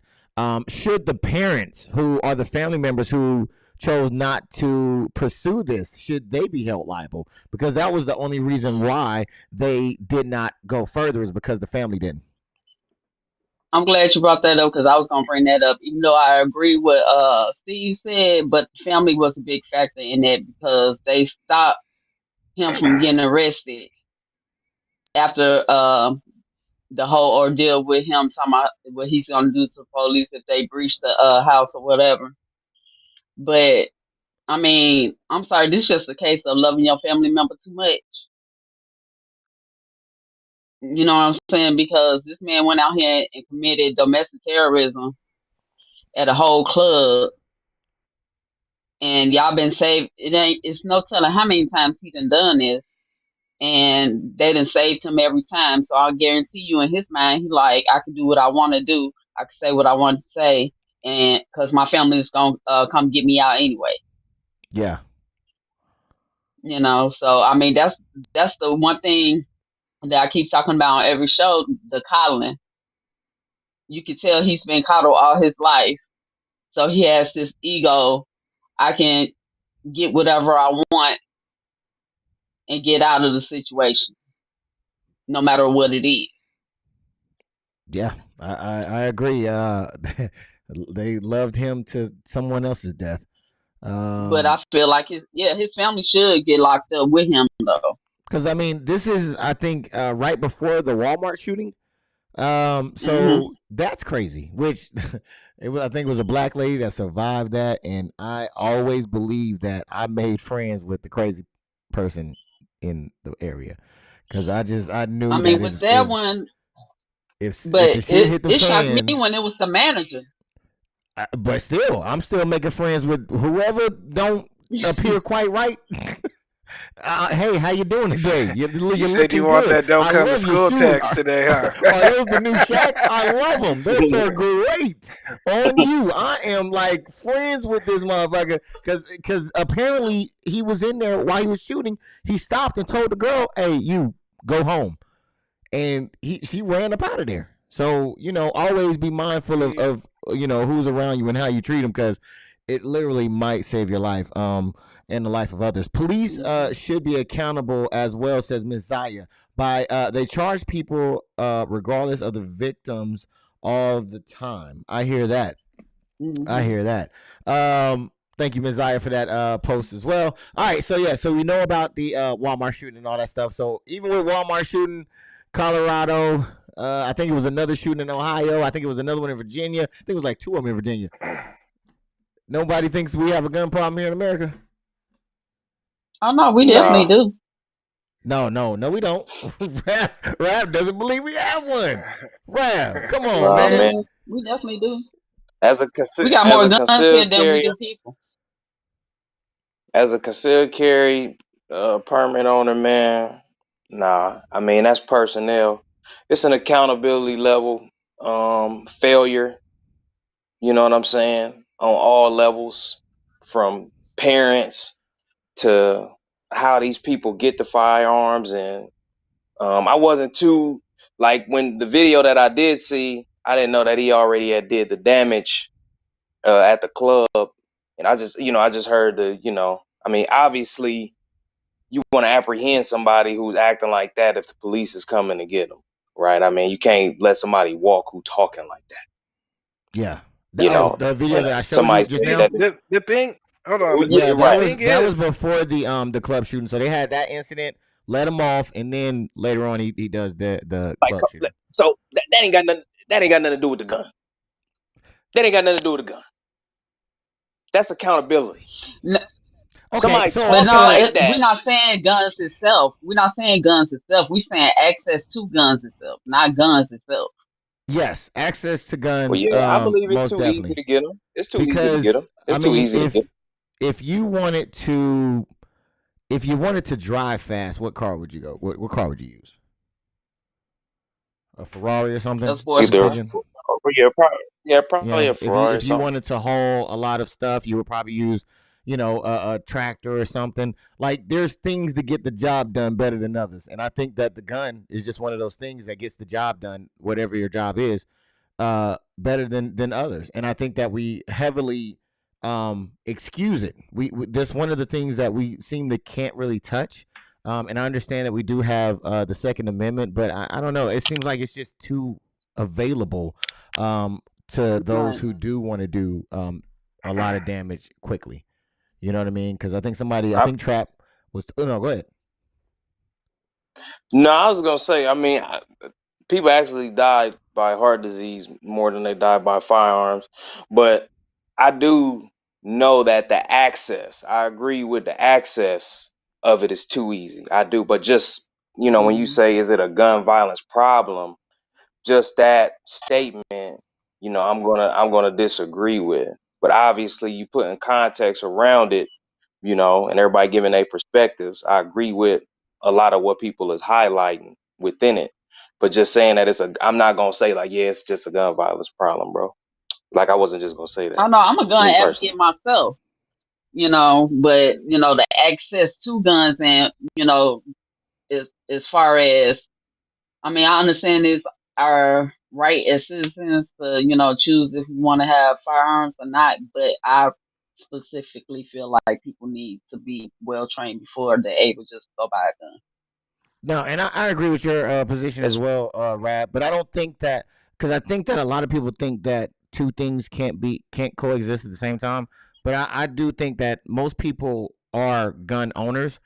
Should the parents who are the family members who chose not to pursue this, should they be held liable? Because that was the only reason why they did not go further, is because the family didn't. I'm glad you brought that up because I was gonna bring that up. Even though I agree with Steve said, but family was a big factor in that because they stopped him from getting arrested after the whole ordeal with him talking about what he's gonna do to the police if they breach the house or whatever. But I mean, I'm sorry, this is just a case of loving your family member too much. You know what I'm saying? Because this man went out here and committed domestic terrorism at a whole club, and y'all been saved. It's no telling how many times he done this, and they done saved him every time. So I guarantee you, in his mind, he like, I can do what I want to do. I can say what I want to say, and because my family is gonna come get me out anyway. Yeah. So I mean, that's the one thing that I keep talking about on every show, the coddling. You can tell he's been coddled all his life. So he has this ego. I can get whatever I want and get out of the situation, no matter what it is. Yeah, I agree. They loved him to someone else's death. But I feel like his family should get locked up with him though. Because I mean, this is I think right before the Walmart shooting. So that's crazy. Which I think it was a black lady that survived that, and I always believed that I made friends with the crazy person in the area because I knew I mean, that with that one, if but the shit hit the it shocked me fan. when it was the manager. But still, I'm still making friends with whoever don't appear quite right. Hey, how you doing today? You're said you want good. that don't I come to love your school shoes. text today, huh? Are those the new Shacks? I love them. They're so great on you. I am like friends with this motherfucker because apparently he was in there while he was shooting. He stopped and told the girl, "Hey, you go home," and she ran up out of there. So always be mindful of who's around you and how you treat them because it literally might save your life. And the life of others. Police should be accountable as well, says Ms. Zaya. They charge people regardless of the victims all the time. I hear that. I hear that. Thank you, Ms. Zaya, for that post as well. All right, so we know about the Walmart shooting and all that stuff. So even with Walmart shooting, Colorado, I think it was another shooting in Ohio. I think it was another one in Virginia. I think it was like two of them in Virginia. Nobody thinks we have a gun problem here in America. Oh no, we definitely do. No, we don't. RABB doesn't believe we have one. RABB, come on, man. We definitely do. We got more guns here than we do people. As a concealed carry permit owner, man, nah. I mean, that's personnel. It's an accountability level failure. You know what I'm saying? On all levels, from parents to how these people get the firearms. And I wasn't too, like, when the video that I did see, I didn't know that he already had did the damage at the club. And I just heard I mean, obviously you want to apprehend somebody who's acting like that if the police is coming to get them, right? I mean, you can't let somebody walk who talking like that. Yeah. You know, The video that I showed somebody you just say now. that. The thing, hold on. Yeah, The right. thing that was is, before the club shooting. So they had that incident, let him off, and then later on he does the Like, club shooting. so that ain't got nothing. That ain't got nothing to do with the gun. That ain't got nothing to do with the gun. That's accountability. No, Okay, Somebody so but talking no, like that. we're not saying guns itself. We're not saying guns itself. We're saying access to guns itself, not guns itself. yes, access to Well, guns, yeah, I believe it's most too easy definitely. to get them. It's too easy to get them. Because I It's too mean, easy to get. if you wanted to, if you wanted to drive fast, what car would you go? What car would you use? A Ferrari or something? A sports I'm Either, car. thinking. probably Yeah, a Ferrari or if you something. wanted to haul a lot of stuff, you would probably use, a tractor or something. Like there's things to get the job done better than others, and I think that the gun is just one of those things that gets the job done, whatever your job is, better than others. And I think that we heavily excuse it. That's one of the things that we seem to can't really touch. And I understand that we do have the Second Amendment, but I don't know. It seems like it's just too available to those Right. who do want to do a lot of damage quickly. You know what I mean? Because I think Trap was. Oh no, go ahead. No, I was gonna say. I mean, people actually died by heart disease more than they died by firearms, but I do know that the access. I agree with the access of it is too easy. I do, but just when you Mm-hmm. say is it a gun violence problem, just that statement, I'm gonna disagree with. But obviously, you put in context around it, and everybody giving their perspectives. I agree with a lot of what people is highlighting within it. But just saying that I'm not gonna say like, yeah, it's just a gun violence problem, bro. Like I wasn't just gonna say I that. know I'm a gun Me advocate personally. myself, but the access to guns and as far as I mean, I understand it's our right as citizens to choose if we want to have firearms or not, but I specifically feel like people need to be well trained before they're able to just go buy a gun. No, and I agree with your position as That's well, Rab. But I don't think that because I think that a lot of people think that two things can't coexist at the same time. But I do think that most people are gun owners,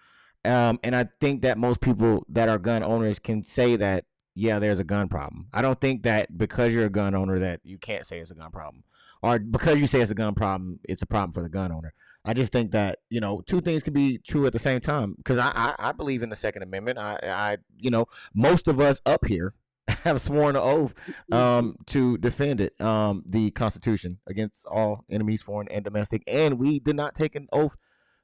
and I think that most people that are gun owners can say that yeah, there's a gun problem. I don't think that because you're a gun owner that you can't say it's a gun problem, or because you say it's a gun problem, it's a problem for the gun owner. I just think that two things can be true at the same time because I believe in the Second Amendment. Most of us up here have sworn an oath to defend it, the Constitution against all enemies, foreign and domestic, and we did not take an oath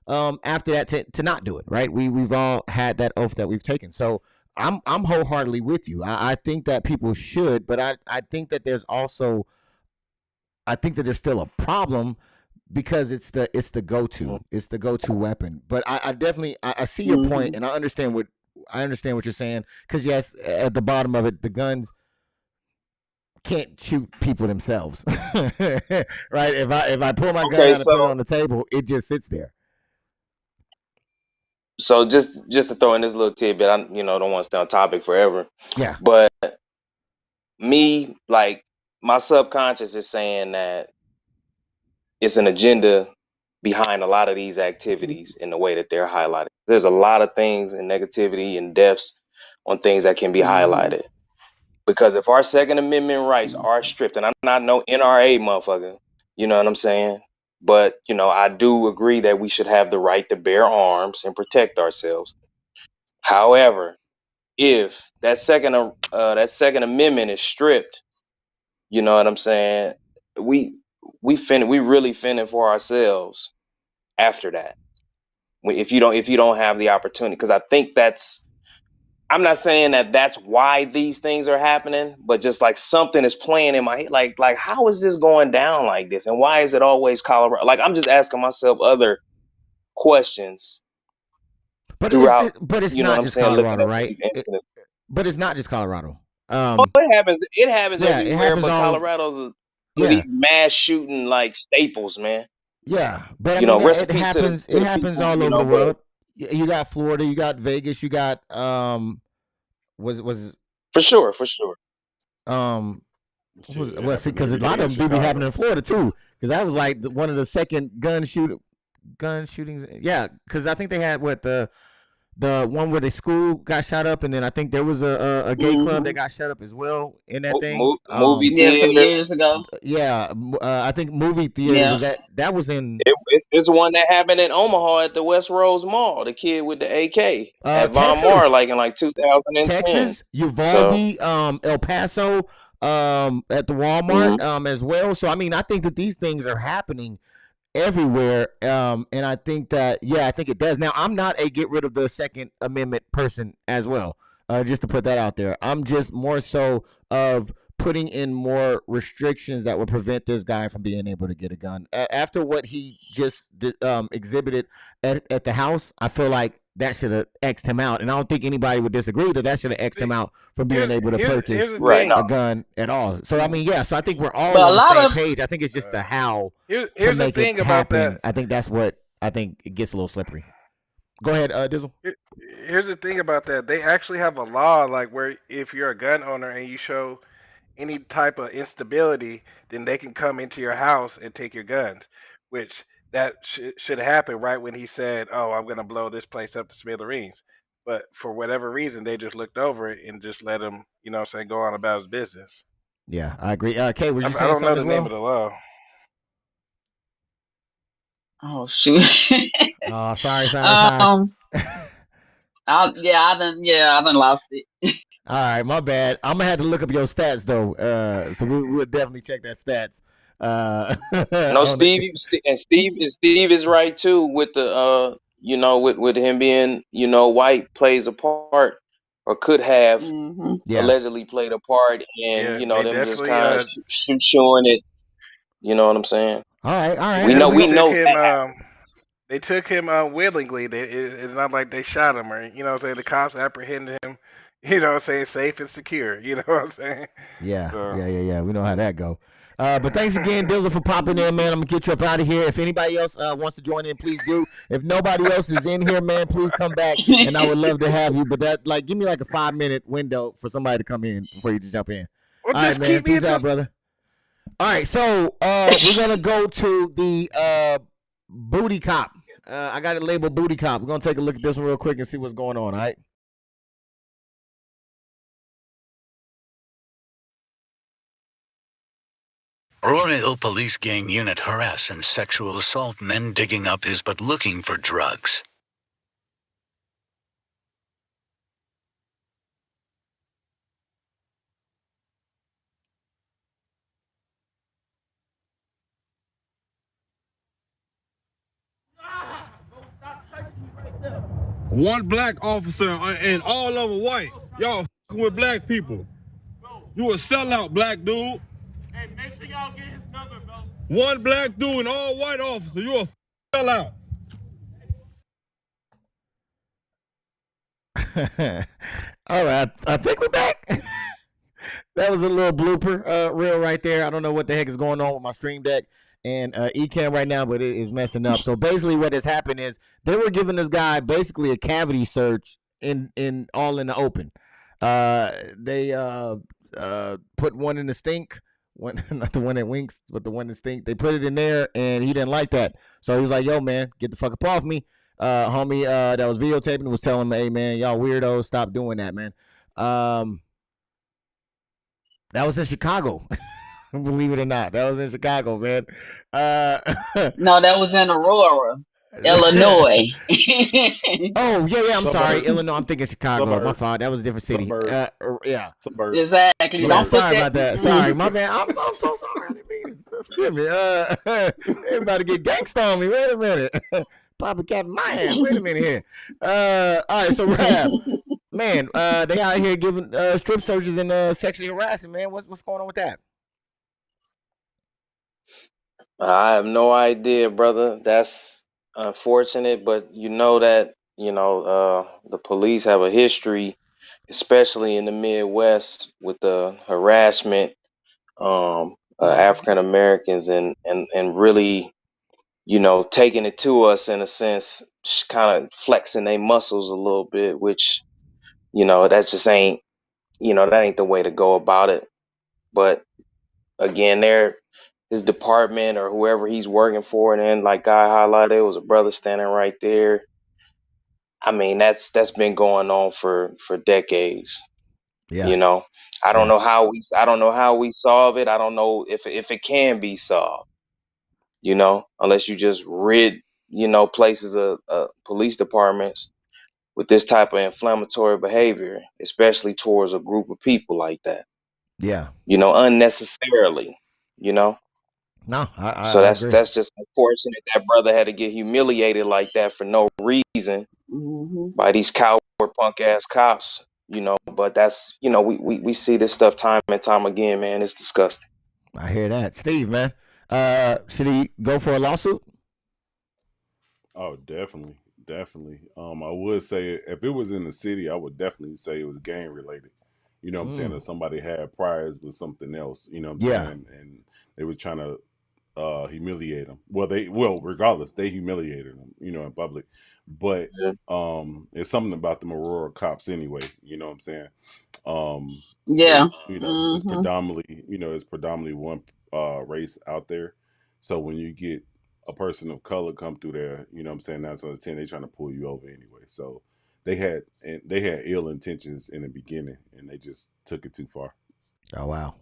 after that to not do it. Right? We've all had that oath that we've taken. So I'm wholeheartedly with you. I think that people should, but I think that there's also still a problem because it's the go-to weapon. But I definitely I see your point, and I understand what you're saying. Because yes, at the bottom of it, the guns can't shoot people themselves, right? If I pull my gun okay. out and put it on the table, it just sits there. So just to throw in this little tidbit, I don't want to stay on topic forever, Yeah. but me, like, my subconscious is saying that it's an agenda behind a lot of these activities in the way that they're highlighted. There's a lot of things and negativity and deaths on things that can be Mm-hmm. highlighted. Because if our Second Amendment rights are stripped, and I'm not no NRA motherfucker, you know what I'm saying? But, I do agree that we should have the right to bear arms and protect ourselves. However, if that second amendment is stripped, you know what I'm saying? We we really fending for ourselves after that. If you don't have the opportunity, because I think I'm not saying that that's why these things are happening, but just like something is playing in my head, like how is this going down like this, and why is it always Colorado? Like I'm just asking myself other questions But throughout. it's You know what not I'm just saying? Looking Colorado, at right? these incidents. But it's not just Colorado. It happens. It happens Yeah, it everywhere, happens but all. Colorado's one of these Yeah, mass shooting like staples, man. yeah. But I mean, Rest in it peace to happens. It the happens people, all over the but world. You got Florida, you got Vegas, you got was For sure. Shit, it well, see, happened because a every day lot in of them do be happening Chicago. in Florida too. Because that was like one of the second gun shootings. Yeah, because I think they had the one where the school got shot up, and then I think there was a gay club that got shut up as well in that thing. Movie Yeah, some theater. years ago. Yeah, I think movie theater Yeah. was that was in It's the one that happened in Omaha at the West Rose Mall. The kid with the AK at Von Mar, Texas, like in like 2010. So, Uvalde, El Paso, at the mhm. Walmart, as well. So I mean, I think that these things are happening everywhere. And I think that, yeah, I think it does. Now, I'm not a get rid of the Second Amendment person as well. Just to put that out there, I'm just more so of putting in more restrictions that would prevent this guy from being able to get a gun. After what he just exhibited at the house, I feel like that should have X'd him out. And I don't think anybody would disagree that should have X'd him out from being able to purchase Here's the Right. thing. a gun at all. So I mean, yeah. So I think we're all But a on the lot same of page. I think it's just the how to Here's the make it thing about happen. that. I think that's what I think it gets a little slippery. Go ahead, Dizzle. Here's the thing about that. They actually have a law like where if you're a gun owner and you show any type of instability, then they can come into your house and take your guns. Which that should happen right when he said, "Oh, I'm gonna blow this place up to smithereens." But for whatever reason, they just looked over it and just let him, you know, what I'm saying, go on about his business. Yeah, I agree. Kay, was I you saying don't know something the as name of well? the law. oh shoot. Oh, sorry. um, I done lost it. All right, my bad. I'm gonna have to look up your stats though. So we'll definitely check that stats. No, On the, Steve is right too with the with him being white plays a part or could have yeah. allegedly played a part, and Yeah, they them just definitely kind of showing it. You know what I'm saying? All right. they We definitely took know him. that. They took him willingly. It's not like they shot him or you know what I'm saying. The cops apprehended him. You know what I'm saying, safe and secure. You know what I'm saying. Yeah, So, yeah. We know how that go. But thanks again, Dizzle, for popping in, man. I'm gonna get you up out of here. If anybody else wants to join in, please do. If nobody else is in here, man, please come back, and I would love to have you. But that, like, give me like a 5-minute window for somebody to come in before you just jump in. well, All right, just man. keep me Peace out, until. brother. All right, so we're gonna go to the booty cop. I got it labeled booty cop. We're gonna take a look at this one real quick and see what's going on. All right. Aurora Hill Police Gang Unit harass and sexual assault men digging up his but looking for drugs. One black officer and all of them white. Y'all with black people. You a sellout, black dude. Hey, make sure y'all get his number, bro. One black dude and all white officer. You a sellout. All right, I think we're back. That was a little blooper reel right there. I don't know what the heck is going on with my stream deck and Ecamm right now, but it is messing up. So basically what has happened is they were giving this guy basically a cavity search in all in the open. They put one in the stink, one not the one that winks, but the one that stink. They put it in there and he didn't like that. So he was like, yo, man, get the fuck up off me. Homie that was videotaping was telling him, hey man, y'all weirdos, stop doing that, man. That was in Chicago. Believe it or not. That was in Chicago, man. No, that was in Aurora, Illinois. Oh, yeah, I'm sorry. Suburb. Illinois. I'm thinking Chicago. Suburb. My fault. That was a different city. Suburb. Yeah. Suburb. Exactly. Yeah, Don't put sorry that. about that. Sorry, my bad. I'm so sorry. I didn't mean it. Forgive me. Everybody get gangsta on me. Wait a minute. Papa Cap my ass. Wait a minute here. All right, so Rab, man, they out here giving strip searches and sexually harassing, man. What's going on with that? I have no idea, brother. That's unfortunate, but you know that the police have a history, especially in the Midwest, with the harassment African Americans and really taking it to us in a sense kind of flexing their muscles a little bit, which, that just ain't, that ain't the way to go about it. But again, his department or whoever he's working for, and then like Guy highlighted, it was a brother standing right there. I mean, that's been going on for decades. Yeah. I don't know how we solve it. I don't know if it can be solved. Unless you just rid places of police departments with this type of inflammatory behavior, especially towards a group of people like that. Yeah. Unnecessarily. No, So I that's agree. just unfortunate that brother had to get humiliated like that for no reason by these coward punk ass cops. But that's we see this stuff time and time again, man. It's disgusting. I hear that. Steve, man. Should he go for a lawsuit? Oh, definitely. I would say if it was in the city, I would definitely say it was gang related. You know what I'm saying? That somebody had priors with something else, you know what I'm saying? And they were trying to humiliate him. Well, regardless, they humiliated him, in public. But it's something about the Aurora cops anyway, you know what I'm saying? Yeah. It's predominantly one race out there. So when you get a person of color come through there, you know what I'm saying, 9 out of 10 they trying to pull you over anyway. So they had ill intentions in the beginning, and they just took it too far. Oh wow.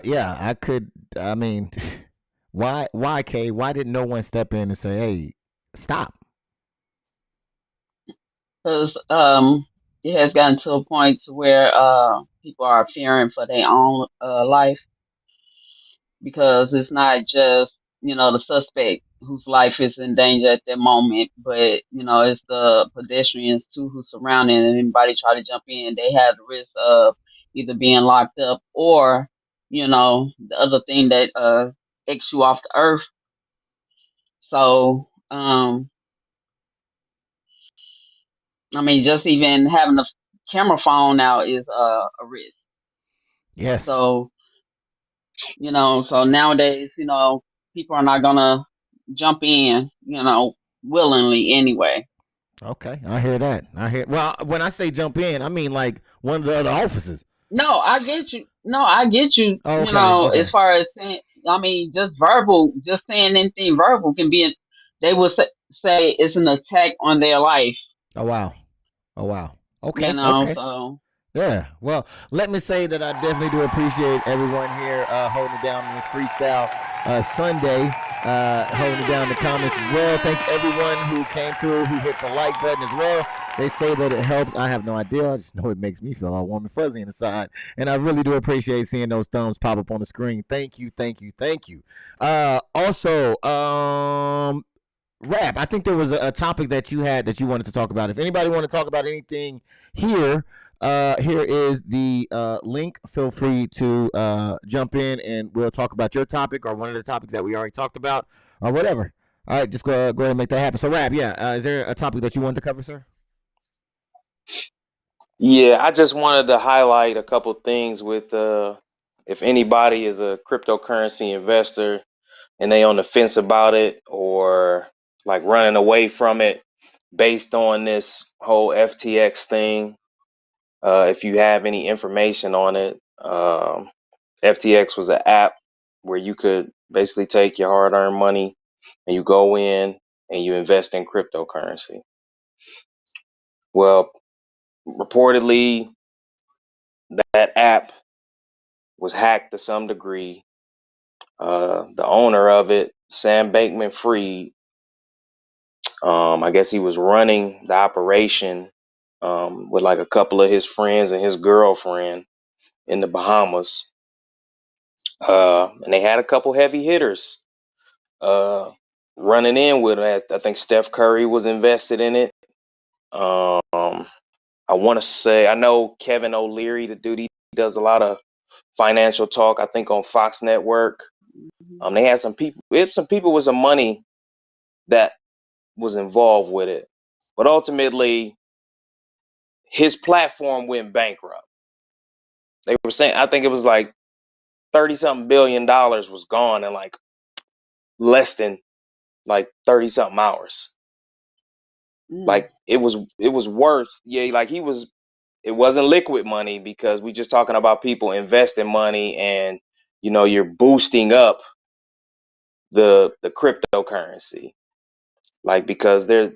Yeah, I mean, why Kay? Why didn't no one step in and say, "Hey, stop"? Because it has gotten to a point to where people are fearing for their own life, because it's not just the suspect whose life is in danger at that moment, but it's the pedestrians too who surround it, and anybody try to jump in, they have the risk of either being locked up or the other thing that takes you off the earth. So I mean, just even having a camera phone now is a risk. Yes. So so nowadays, people are not gonna jump in, willingly anyway. Okay, I hear that. Well, when I say jump in, I mean like one of the other officers. No, I get you. No, I get you. Oh, okay. As far as saying, I mean, just verbal, just saying anything verbal can be. They will say it's an attack on their life. Oh wow. Okay. So Yeah. Well, let me say that I definitely do appreciate everyone here holding it down on this freestyle Sunday, holding it down in the comments as well. Thank everyone who came through, who hit the like button as well. They say that it helps. I have no idea. I just know it makes me feel all warm and fuzzy inside. And I really do appreciate seeing those thumbs pop up on the screen. Thank you. Also, RABB, I think there was a topic that you had that you wanted to talk about. If anybody want to talk about anything here, here is the link. Feel free to jump in and we'll talk about your topic or one of the topics that we already talked about or whatever. All right, just go ahead and make that happen. So, RABB, is there a topic that you wanted to cover, sir? Yeah, I just wanted to highlight a couple things with if anybody is a cryptocurrency investor and they on the fence about it or like running away from it based on this whole FTX thing. If you have any information on it, FTX was an app where you could basically take your hard-earned money and you go in and you invest in cryptocurrency. Well, reportedly, that app was hacked to some degree. The owner of it, Sam Bankman-Fried, I guess he was running the operation with like a couple of his friends and his girlfriend in the Bahamas. And they had a couple heavy hitters running in with it. I think Steph Curry was invested in it. I want to say, I know Kevin O'Leary, the dude, he does a lot of financial talk, I think on Fox Network. They had some people, with some money that was involved with it. But ultimately, his platform went bankrupt. They were saying, I think it was like 30-something billion dollars was gone in like less than like 30-something hours. Like it was worth, yeah, like it wasn't liquid money because we just talking about people investing money and you're boosting up the cryptocurrency. Like because there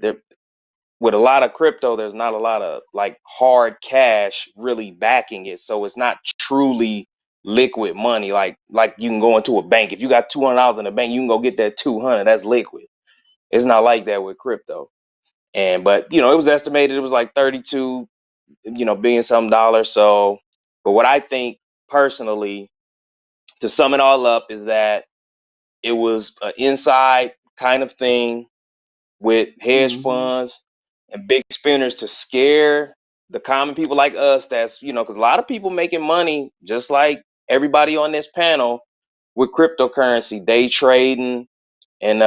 with a lot of crypto, there's not a lot of like hard cash really backing it. So it's not truly liquid money. Like you can go into a bank. If you got $200 in the bank, you can go get that 200. That's liquid. It's not like that with crypto. But it was estimated it was like 32, billion some dollars. So, but what I think personally, to sum it all up, is that it was an inside kind of thing with hedge funds and big spenders to scare the common people like us. That's because a lot of people making money just like everybody on this panel with cryptocurrency, day trading and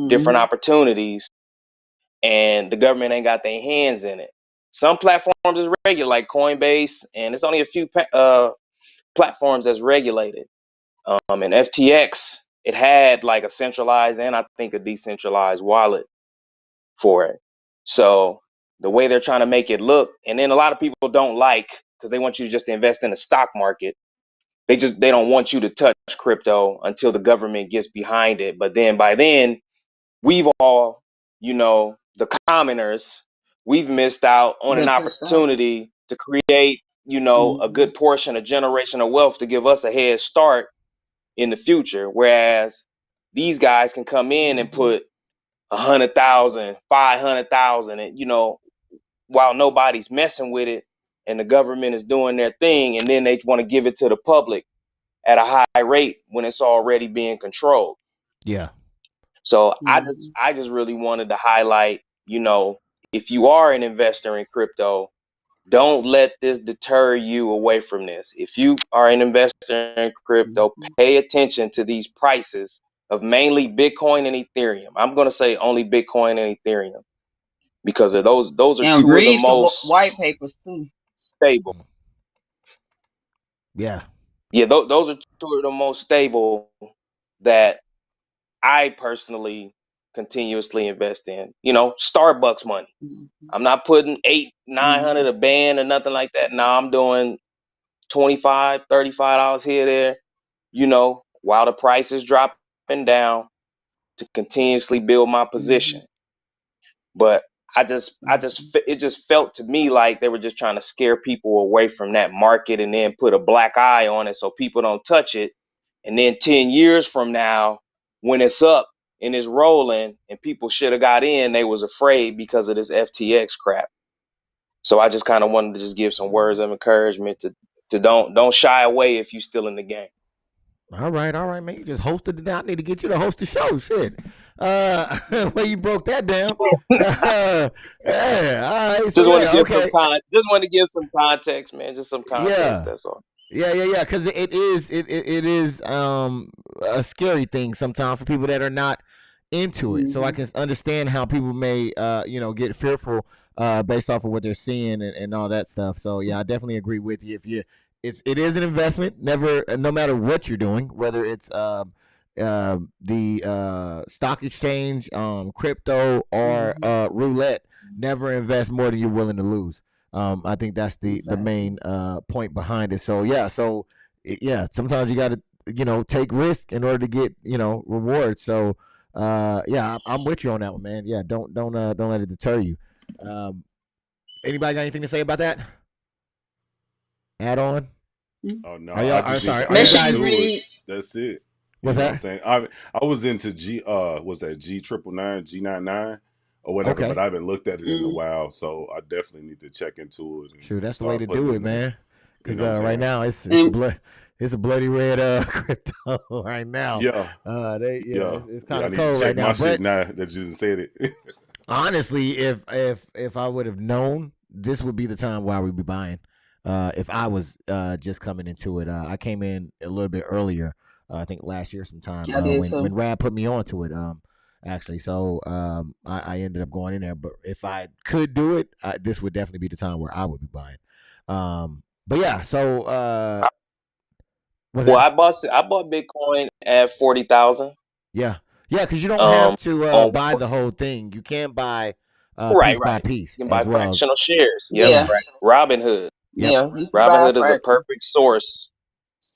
different opportunities, and the government ain't got their hands in it. Some platforms is regular, like Coinbase, and it's only a few platforms that's regulated. And FTX, it had like a centralized and I think a decentralized wallet for it. So the way they're trying to make it look, and then a lot of people don't like because they want you to just invest in the stock market. They don't want you to touch crypto until the government gets behind it. But then by then, we've all, the commoners, we've missed out on an opportunity to create, a good portion of generational wealth to give us a head start in the future. Whereas these guys can come in and put 100,000, 500,000, and while nobody's messing with it and the government is doing their thing, and then they want to give it to the public at a high rate when it's already being controlled. Yeah. So I just really wanted to highlight, if you are an investor in crypto, don't let this deter you away from this. If you are an investor in crypto, pay attention to these prices of mainly Bitcoin and Ethereum. I'm going to say only Bitcoin and Ethereum because of those are And two of the read the most white papers too. stable. Yeah. Yeah, those are two of the most stable that I personally continuously invest in. Starbucks money. I'm not putting 800-900 a band or nothing like that. No, I'm doing $25-$35 here there, while the price is dropping down to continuously build my position. But it just felt to me like they were just trying to scare people away from that market and then put a black eye on it so people don't touch it. And then 10 years from now, when it's up and it's rolling and people should have got in, they was afraid because of this FTX crap. So I just kind of wanted to just give some words of encouragement to don't shy away if you're still in the game. All right, man. You just hosted it. I need to get you to host the show. Shit. Well, you broke that down. Yeah. All right. So Just want to give okay. just want to give some context, man. Just some context. Yeah. That's all. Yeah. Because it is a scary thing sometimes for people that are not into it. So I can understand how people may get fearful based off of what they're seeing and all that stuff. So yeah, I definitely agree with you. It is an investment. No matter what you're doing, whether it's the stock exchange, crypto, or roulette, never invest more than you're willing to lose. I think that's the main point behind it. So yeah, sometimes you got to take risk in order to get rewards. So yeah, I'm with you on that one, man. Yeah, don't let it deter you. Anybody got anything to say about that? Add on? Oh no, I'm sorry. Are you guys? That's it. What's that? What I'm saying? I was into was that G999 G99 or whatever, Okay. but I haven't looked at it in a while, so I definitely need to check into it. Sure, that's the way to do it, man. Because right now it's a bloody red crypto right now. Yeah. It's kind of I cold right now. Shit now that you just said it. Honestly, if I would have known, this would be the time where I would be buying. If I was just coming into it, I came in a little bit earlier. I think last year sometime when RABB put me onto it. Actually, so I ended up going in there. But if I could do it, this would definitely be the time where I would be buying. But yeah, so I bought Bitcoin at 40,000. Yeah, because you don't have to buy the whole thing. You can buy piece Right, by right. piece You can buy as well. fractional shares. Yep. Yeah, Robinhood. Yep. yeah. You can buy Robinhood is a fractions. perfect source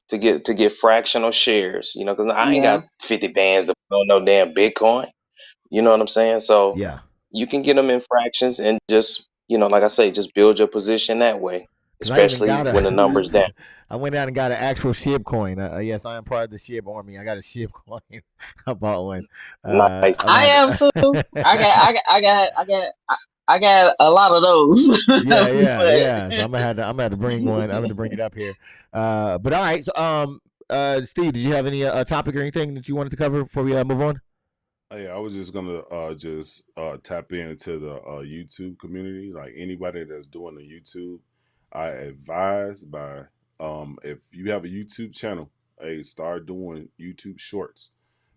to get fractional shares. Because I ain't Yeah. got 50 bands to put on no damn Bitcoin. You know what I'm saying? So Yeah. you can get them in fractions and just like I say, just build your position that way, Because I even especially got when the numbers down. I went out and got an actual SHIB coin. Yes, I am part of the SHIB army. I got a SHIB coin. I bought one. Nice. I'm I gonna am have to. too. I got a lot of those. Yeah. So But I'm gonna have to bring one. I'm gonna bring it up here. But all right. So Steve, did you have any topic or anything that you wanted to cover before we move on? Yeah, I was just gonna tap into the YouTube community. Like anybody that's doing the YouTube, I advise by if you have a YouTube channel, hey, start doing YouTube Shorts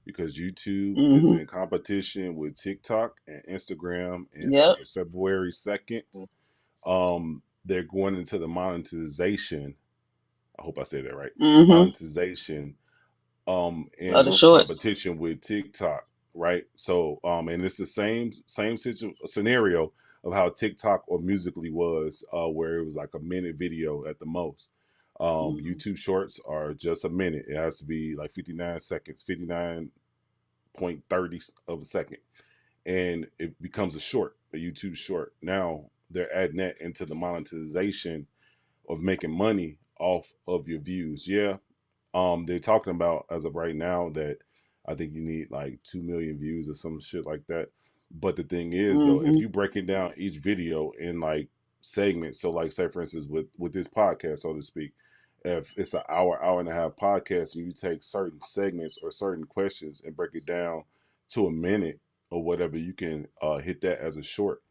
because YouTube is in competition with TikTok and Instagram. And yep. as of February 2nd, they're going into the monetization. I hope I said that right. Monetization Other in shorts. competition with TikTok, right? So and it's the same scenario of how TikTok or Musically was, where it was like a minute video at the most. YouTube Shorts are just a minute. It has to be like 59 seconds, 59.30 of a second, and it becomes a YouTube short. Now they're adding that into the monetization of making money off of your views. Yeah, they're talking about as of right now that I think you need like 2 million views or some shit like that. But the thing is though, if you breaking down each video in like segments, so like say for instance with this podcast, so to speak, if it's an hour and a half podcast and you take certain segments or certain questions and break it down to a minute or whatever, you can hit that as a short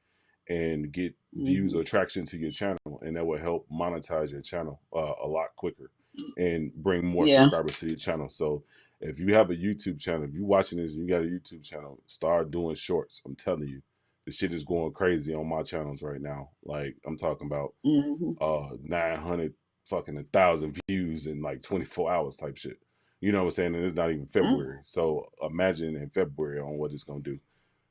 and get views or traction to your channel, and that will help monetize your channel a lot quicker and bring more Yeah. subscribers to your channel. So if you have a YouTube channel, if you're watching this and you got a YouTube channel, start doing shorts. I'm telling you, the shit is going crazy on my channels right now. Like I'm talking about 900 fucking 1,000 views in like 24 hours type shit. You know what I'm saying? And it's not even February. So imagine in February on what it's gonna do.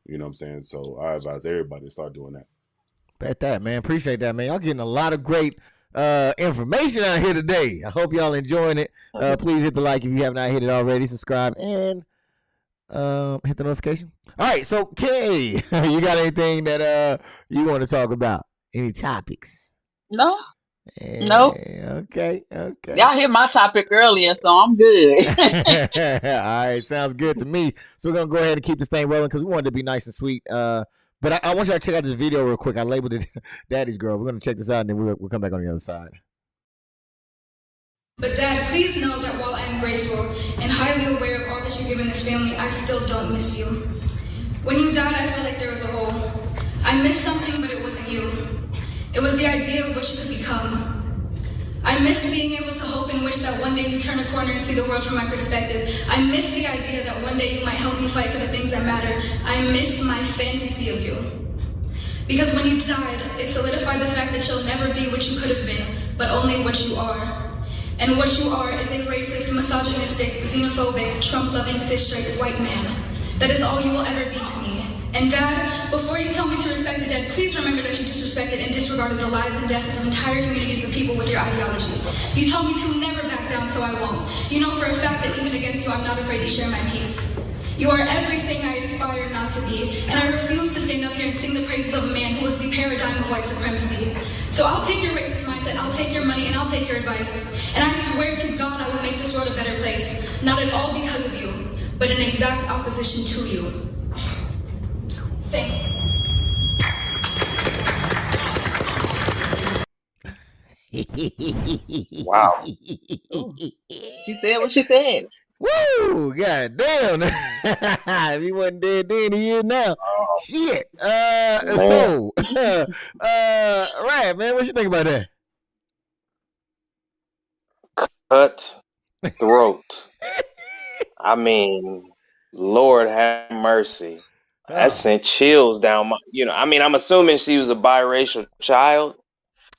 You know what I'm saying? So I advise everybody to start doing that. Bet that, man. Appreciate that, man. Y'all getting a lot of great information out here today. I hope y'all enjoying it. Please hit the like if you have not hit it already. Subscribe and hit the notification. All right, so Kay, you got anything that you want to talk about? Any topics? No. Nope. Okay. Y'all hear my topic earlier, so I'm good. All right, sounds good to me. So we're gonna go ahead and keep this thing rolling because we wanted to be nice and sweet. But I want y'all to check out this video real quick. I labeled it "Daddy's Girl." We're gonna check this out and then we'll come back on the other side. But Dad, please know that while I am grateful and highly aware of all that you've given this family, I still don't miss you. When you died, I felt like there was a hole. I missed something, but it wasn't you. It was the idea of what you could become. I miss being able to hope and wish that one day you turn a corner and see the world from my perspective. I miss the idea that one day you might help me fight for the things that matter. I missed my fantasy of you. Because when you died, it solidified the fact that you'll never be what you could have been, but only what you are. And what you are is a racist, misogynistic, xenophobic, Trump-loving, cis-straight white man. That is all you will ever be to me. And Dad, before you tell me to respect the dead, please remember that you disrespected and disregarded the lives and deaths of entire communities of people with your ideology. You told me to never back down, so I won't. You know for a fact that even against you, I'm not afraid to share my peace. You are everything I aspire not to be, and I refuse to stand up here and sing the praises of a man who is the paradigm of white supremacy. So I'll take your racist mindset, I'll take your money, and I'll take your advice. And I swear to God I will make this world a better place. Not at all because of you, but in exact opposition to you. Thank you. Wow. She said what she said. Woo! God damn. If he wasn't dead then, he is now. Shit. So, right, man, what you think about that? Cut throat. I mean, Lord have mercy. That sent chills down my. I'm assuming she was a biracial child.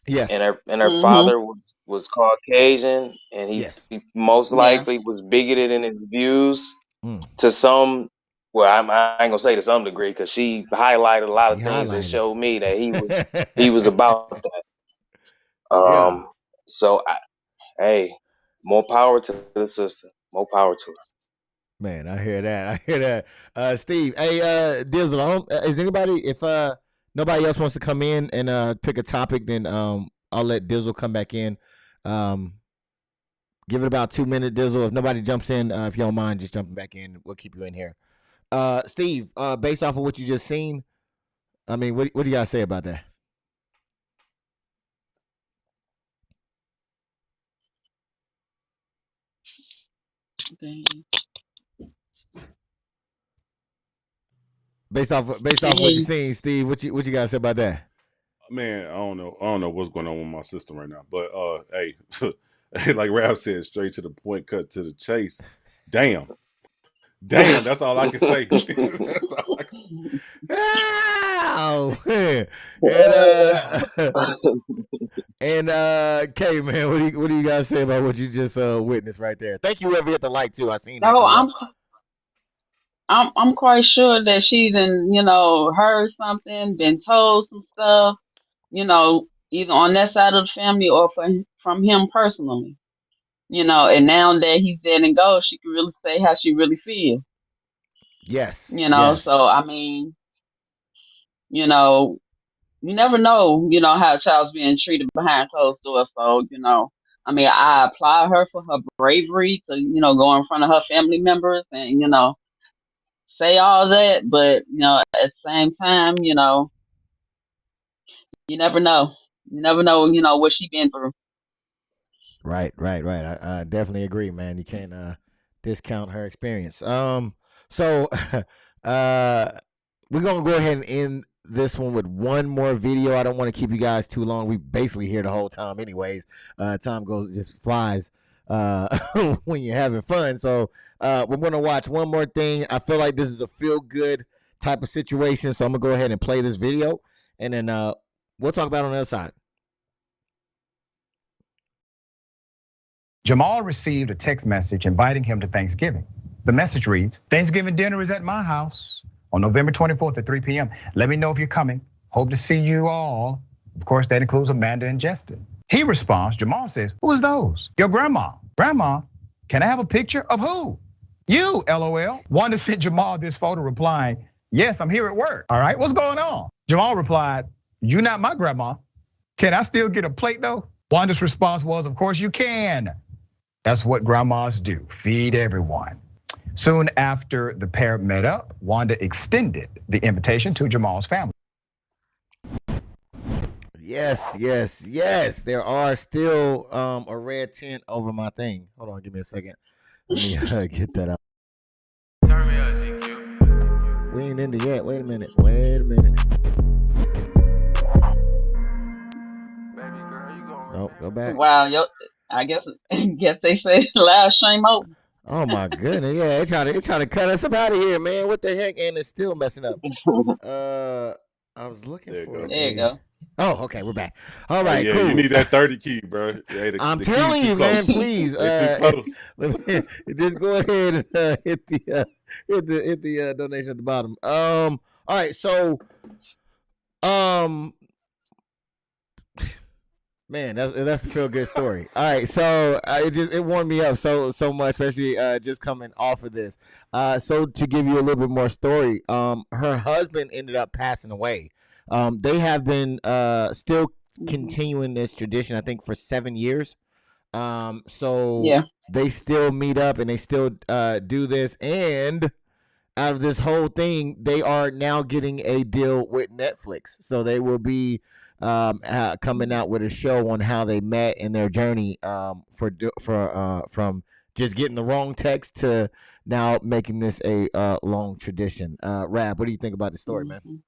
Yes. And her father was Caucasian, and he most likely was bigoted in his views to some Well, I ain't gonna say to some degree because she highlighted a lot She of things that highlighted. showed me that he was about that. Yeah. So hey, more power to the sister. More power to us. Man, I hear that. I hear that. Steve, hey, Dizzle, is anybody, if nobody else wants to come in and pick a topic, then I'll let Dizzle come back in. Give it about 2 minutes, Dizzle. If nobody jumps in, if you don't mind just jumping back in, we'll keep you in here. Steve, based off of what you just seen, I mean, what do you guys say about that? Okay. Based off of what you seen, Steve, what you guys say about that? Man, I don't know what's going on with my system right now. But hey, like Rab said, straight to the point, cut to the chase. Damn, that's all I can say. That's all I can... Ow! And Kay, man, what do you guys say about what you just witnessed right there? Thank you, whoever hit the like too. I seen that No, go up. I'm quite sure that she done, heard something, been told some stuff, either on that side of the family or from him personally. And now that he's dead and gone, she can really say how she really feels. Yes. Yes. So I mean, you never know, how a child's being treated behind closed doors. So, I mean, I applaud her for her bravery to, go in front of her family members and, say all that. But, at the same time, you never know. You never know, what she been through. Right. I definitely agree, man. You can't discount her experience. So we're gonna go ahead and end this one with one more video. I don't want to keep you guys too long. We basically here the whole time, anyways. Time just flies when you're having fun. So we're gonna watch one more thing. I feel like this is a feel good type of situation, so I'm gonna go ahead and play this video, and then we'll talk about it on the other side. Jamal received a text message inviting him to Thanksgiving. The message reads, "Thanksgiving dinner is at my house on November 24th at 3 p.m. Let me know if you're coming. Hope to see you all." Of course, that includes Amanda and Justin. He responds, Jamal says, "Who is those?" "Your grandma." "Grandma? Can I have a picture of who?" "You, LOL." Wanda sent Jamal this photo replying, "Yes, I'm here at work. All right, what's going on?" Jamal replied, "You not my grandma. Can I still get a plate though?" Wanda's response was, "Of course you can. That's what grandmas do, feed everyone." Soon after the pair met up, Wanda extended the invitation to Jamal's family. Yes. There are still a red tint over my thing. Hold on, give me a second. Let me get that out. We ain't into yet. Wait a minute. Nope, go back. Wow, I guess they say last shame over. Oh my goodness, yeah, they try to cut us up out of here, man. What the heck? And it's still messing up. I was looking for it. There you go. Oh, okay, we're back. All right, yeah, cool. You need that 30 key, bro. Yeah, I'm telling you, man. Please, too close. Just go ahead and hit the donation at the bottom. All right, so man, that's a feel good story. All right, so it warmed me up so much, especially just coming off of this. So to give you a little bit more story, her husband ended up passing away. They have been still continuing this tradition, I think, for 7 years. So yeah, they still meet up and they still do this. And out of this whole thing, they are now getting a deal with Netflix. So they will be coming out with a show on how they met and their journey from just getting the wrong text to now making this a long tradition. Rab, what do you think about the story, man?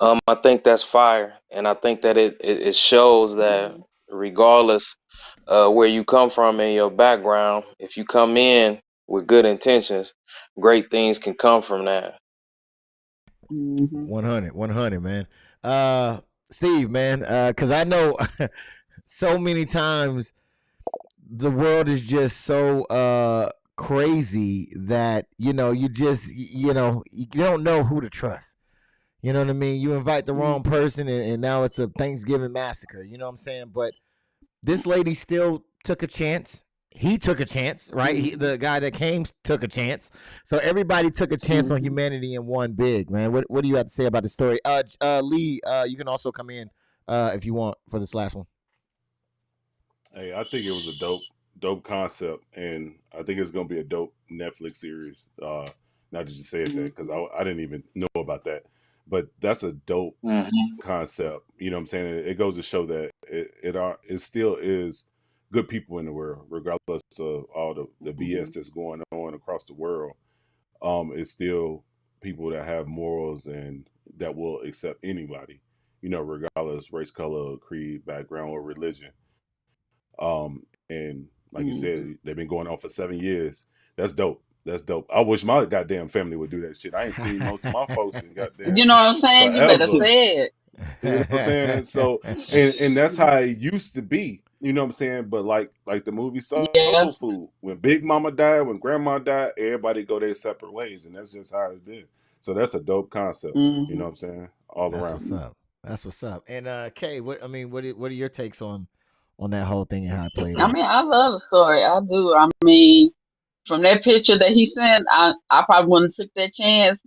I think that's fire, and I think that it shows that regardless where you come from in your background, if you come in with good intentions, great things can come from that. 100, man. Steve, man, because I know so many times the world is just so crazy that you don't know who to trust. You know what I mean? You invite the wrong person, and now it's a Thanksgiving massacre. You know what I'm saying? But this lady still took a chance. He took a chance, right? The guy that came took a chance. So everybody took a chance on humanity and won big, man. What do you have to say about the story? Lee, you can also come in if you want for this last one. Hey, I think it was a dope concept, and I think it's gonna be a dope Netflix series. Now that you said that, because I didn't even know about that, but that's a dope concept. You know what I'm saying? It goes to show that it still is good people in the world, regardless of all the BS that's going on across the world. It's still people that have morals and that will accept anybody, regardless race, color, creed, background, or religion. And like you said, they've been going on for 7 years. That's dope. That's dope. I wish my goddamn family would do that shit. I ain't seen most of my folks in goddamn You know what I'm saying? forever. You better say it. You know what I'm saying? So, and that's how it used to be. You know what I'm saying? But like the movie Soul Food, when Big Mama died, when Grandma died, everybody go their separate ways, and that's just how it's been. So that's a dope concept. You know what I'm saying? All That's around. what's up. That's what's up. And Kay, what are your takes on that whole thing and how it played out? I mean, I love the story. I do. I mean, from that picture that he sent, I probably wouldn't have took that chance.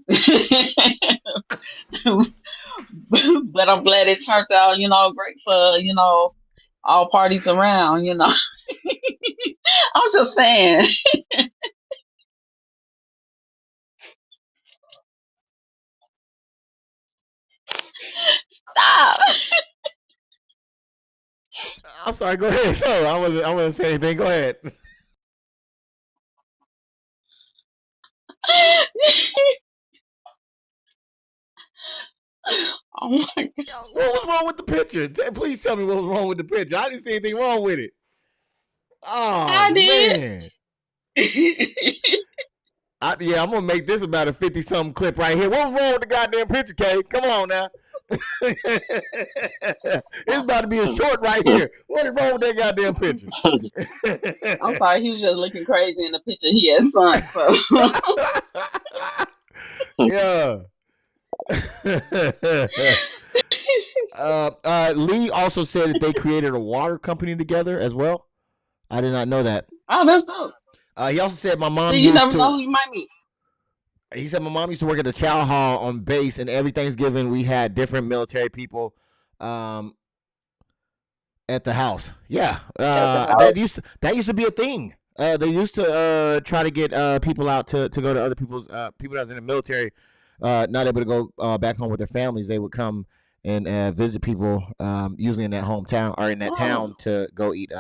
But I'm glad it turned out, great for, all parties around, I'm just saying. Stop. I'm sorry. Go ahead. No, I wasn't saying anything. Go ahead. Oh my God. What was wrong with the picture? Please tell me what was wrong with the picture. I didn't see anything wrong with it. Oh, I man. did. I'm going to make this about a 50-something clip right here. What was wrong with the goddamn picture, Kay? Come on now. It's about to be a short right here. What is wrong with that goddamn picture? I'm sorry, he was just looking crazy in the picture he had sent. So. Yeah. Lee also said that they created a water company together as well. I did not know that. Oh, that's dope. He also said my mom you never know who you might meet. He said my mom used to work at the chow hall on base, and every Thanksgiving we had different military people at the house. Yeah, that used to be a thing. They used to try to get people out to go to other people's people that was in the military, not able to go back home with their families. They would come and visit people, usually in that hometown or in that town to go eat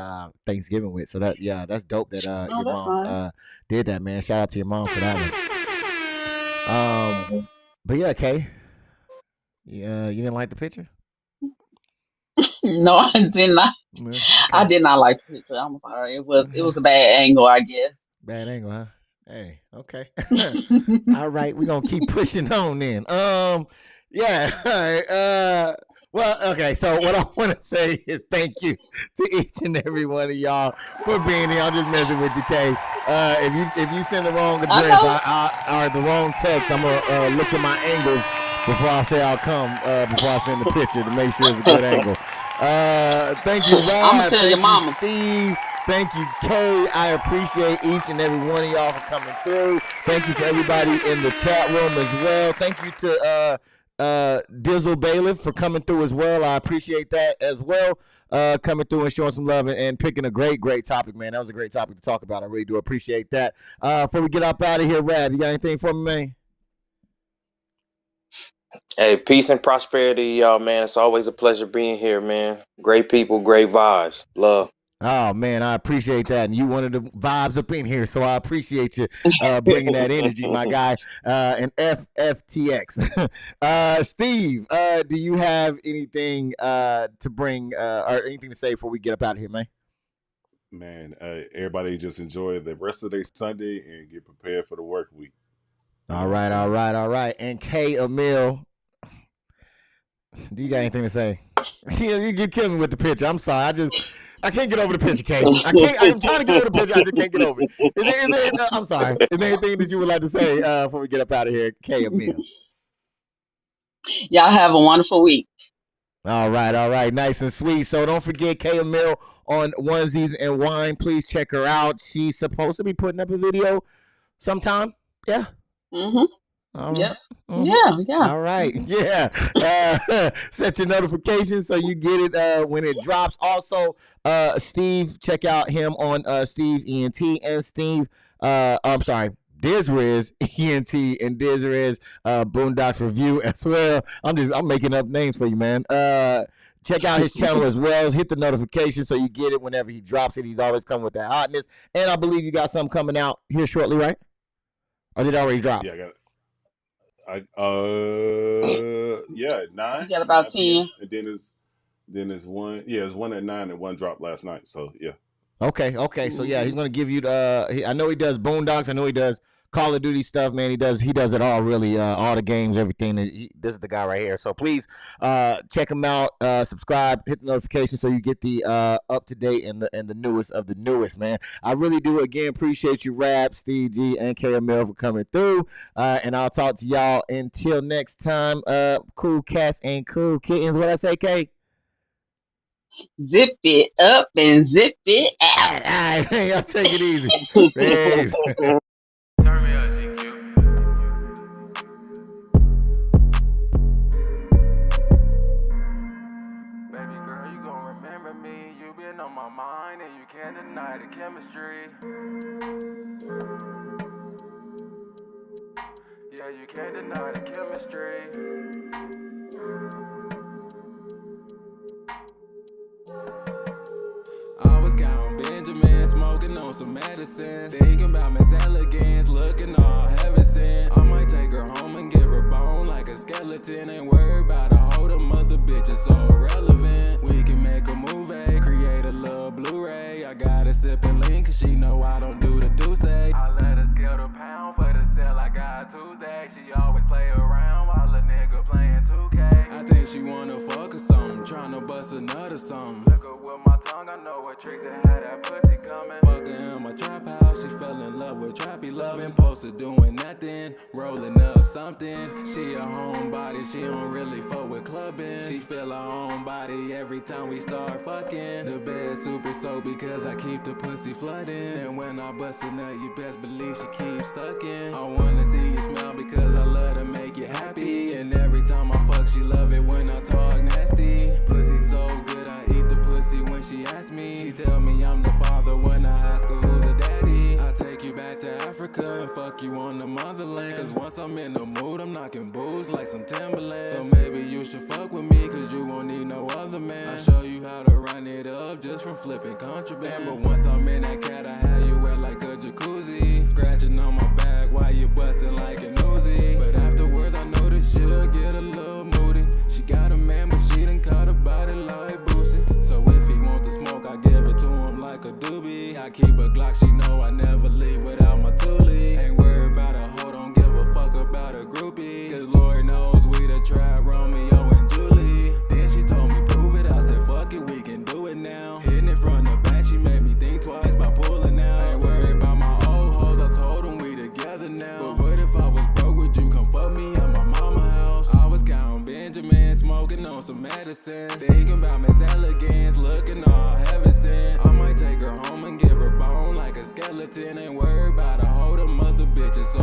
Thanksgiving with. So that's dope that your mom did that, man. Shout out to your mom for that one. But yeah, Kay, you didn't like the picture? No, I did not. Okay. I did not like the picture. I'm sorry. It was a bad angle, I guess. Bad angle, huh? Hey, okay. All right, we're gonna keep pushing on then. Yeah. All right. Well, okay. So what I want to say is thank you to each and every one of y'all for being here. I'm just messing with you, Kay. If you send the wrong address or the wrong text, I'm gonna look at my angles before I say I'll come. Before I send the picture to make sure it's a good angle. Thank you, Rob. Thank you, mama. Steve. Thank you, Kay. I appreciate each and every one of y'all for coming through. Thank you to everybody in the chat room as well. Thank you to Dizzle Bailiff for coming through as well. I appreciate that as well. Coming through and showing some love and picking a great topic, man. That was a great topic to talk about. I really do appreciate that. Before we get up out of here, Rab, you got anything for me, man? Hey, peace and prosperity, y'all, man. It's always a pleasure being here, man. Great people, great vibes. Love. Oh, man, I appreciate that. And you one of the vibes up in here, so I appreciate you bringing that energy, my guy. And FFTX. Steve, do you have anything to bring or anything to say before we get up out of here, man? Man, everybody just enjoy the rest of their Sunday and get prepared for the work week. All right. And K. Emil, do you got anything to say? You kill me with the picture. I'm sorry. I can't get over the picture, Kay. I'm trying to get over the picture. I just can't get over it. Is there, I'm sorry. Is there anything that you would like to say before we get up out of here, Kay or Mia? Y'all have a wonderful week. All right. Nice and sweet. So don't forget Kay Emil on Onesies and Wine. Please check her out. She's supposed to be putting up a video sometime. Yeah. Mm-hmm. Yep. Mm-hmm. Yeah. All right. Yeah. Set your notifications so you get it when it drops. Also, Steve, check out him on Steve ENT and Steve. I'm sorry. Dizriz ENT and Dizriz Boondocks Review as well. I'm making up names for you, man. Check out his channel as well. Hit the notification so you get it whenever he drops it. He's always coming with that hotness. And I believe you got something coming out here shortly, right? Or did it already drop? Yeah, I got it. At 9. You got about 10. And then there's one. Yeah, it's one at 9 and one dropped last night. So yeah. Okay. So yeah, he's gonna give you the. I know he does Boondocks. I know he does Call of Duty stuff, man. He does it all, really. All the games, everything. This is the guy right here. So please check him out. Subscribe, hit the notification so you get the up to date and the newest of the newest, man. I really do again appreciate you, RABB, Steve G, and KML for coming through. And I'll talk to y'all until next time. Cool cats and cool kittens. What I say, Kay? Zip it up and zip it out. All right, y'all take it easy. Peace. On my mind, and you can't deny the chemistry. Yeah, you can't deny the chemistry. I was counting Benjamin, smoking on some medicine, thinking about Miss Elegance, looking all heaven sent. I might take her home and give her bone like a skeleton. Ain't worried about a whole them other bitches so irrelevant. We can make a movie, create a little Blu-ray. I got a sipping lean cause she know I don't do the do-say. I let her scale the pound for the sale I got Tuesday. She always play around while a nigga playing 2K. I think she wanna fuck or something, tryna bust another something. Look her with my tongue, I know a trick that had that pussy coming. Fuck her in my trap house, she fell in love with trappy loving. Posted doing nothing, rolling up something. She a homebody, she don't really fuck with clubbing. She feel her own body every time we start fucking. The bed super soaked because I keep the pussy flooding. And when I bust a nut, you best believe she keeps sucking. I wanna see you smile because I love to make you happy. And every time I fuck, she love it when I talk nasty. Pussy so good, I eat the pussy when she asks me. She tell me I'm the father when I ask her who's a daddy. I take you back to Africa and fuck you on the motherland. Cause once I'm in the mood, I'm knocking boots like some Timberlands. So maybe you should fuck with me cause you won't need no other man. I show you how to run it up just from flipping contraband. But once I'm in that cat, I have you wet like a jacuzzi. Scratching on my back while you bustin' like a Uzi. But afterwards I know that she'll get a little moody. She got a man but she done caught a body like Boosie. So if he want to smoke, I give it to him like a doobie. I keep a Glock, she know I never leave without my toolie. Ain't worried about a hoe, don't give a fuck about a groupie. Cause Lord knows we the trap Romeo and Julie. Then she told me prove it, I said fuck it, we can do it now. Hitting it from the back, she made me think twice by pulling out. Ain't worried about my old hoes, I told them we together now. But what if I was broke, would you come fuck me at my mama's house? I was counting Benjamin, smoking on some medicine, thinking about Miss Elegance, looking all heaven sent. I might take her home and give her bone like a skeleton. Ain't worried about a whole them other bitches so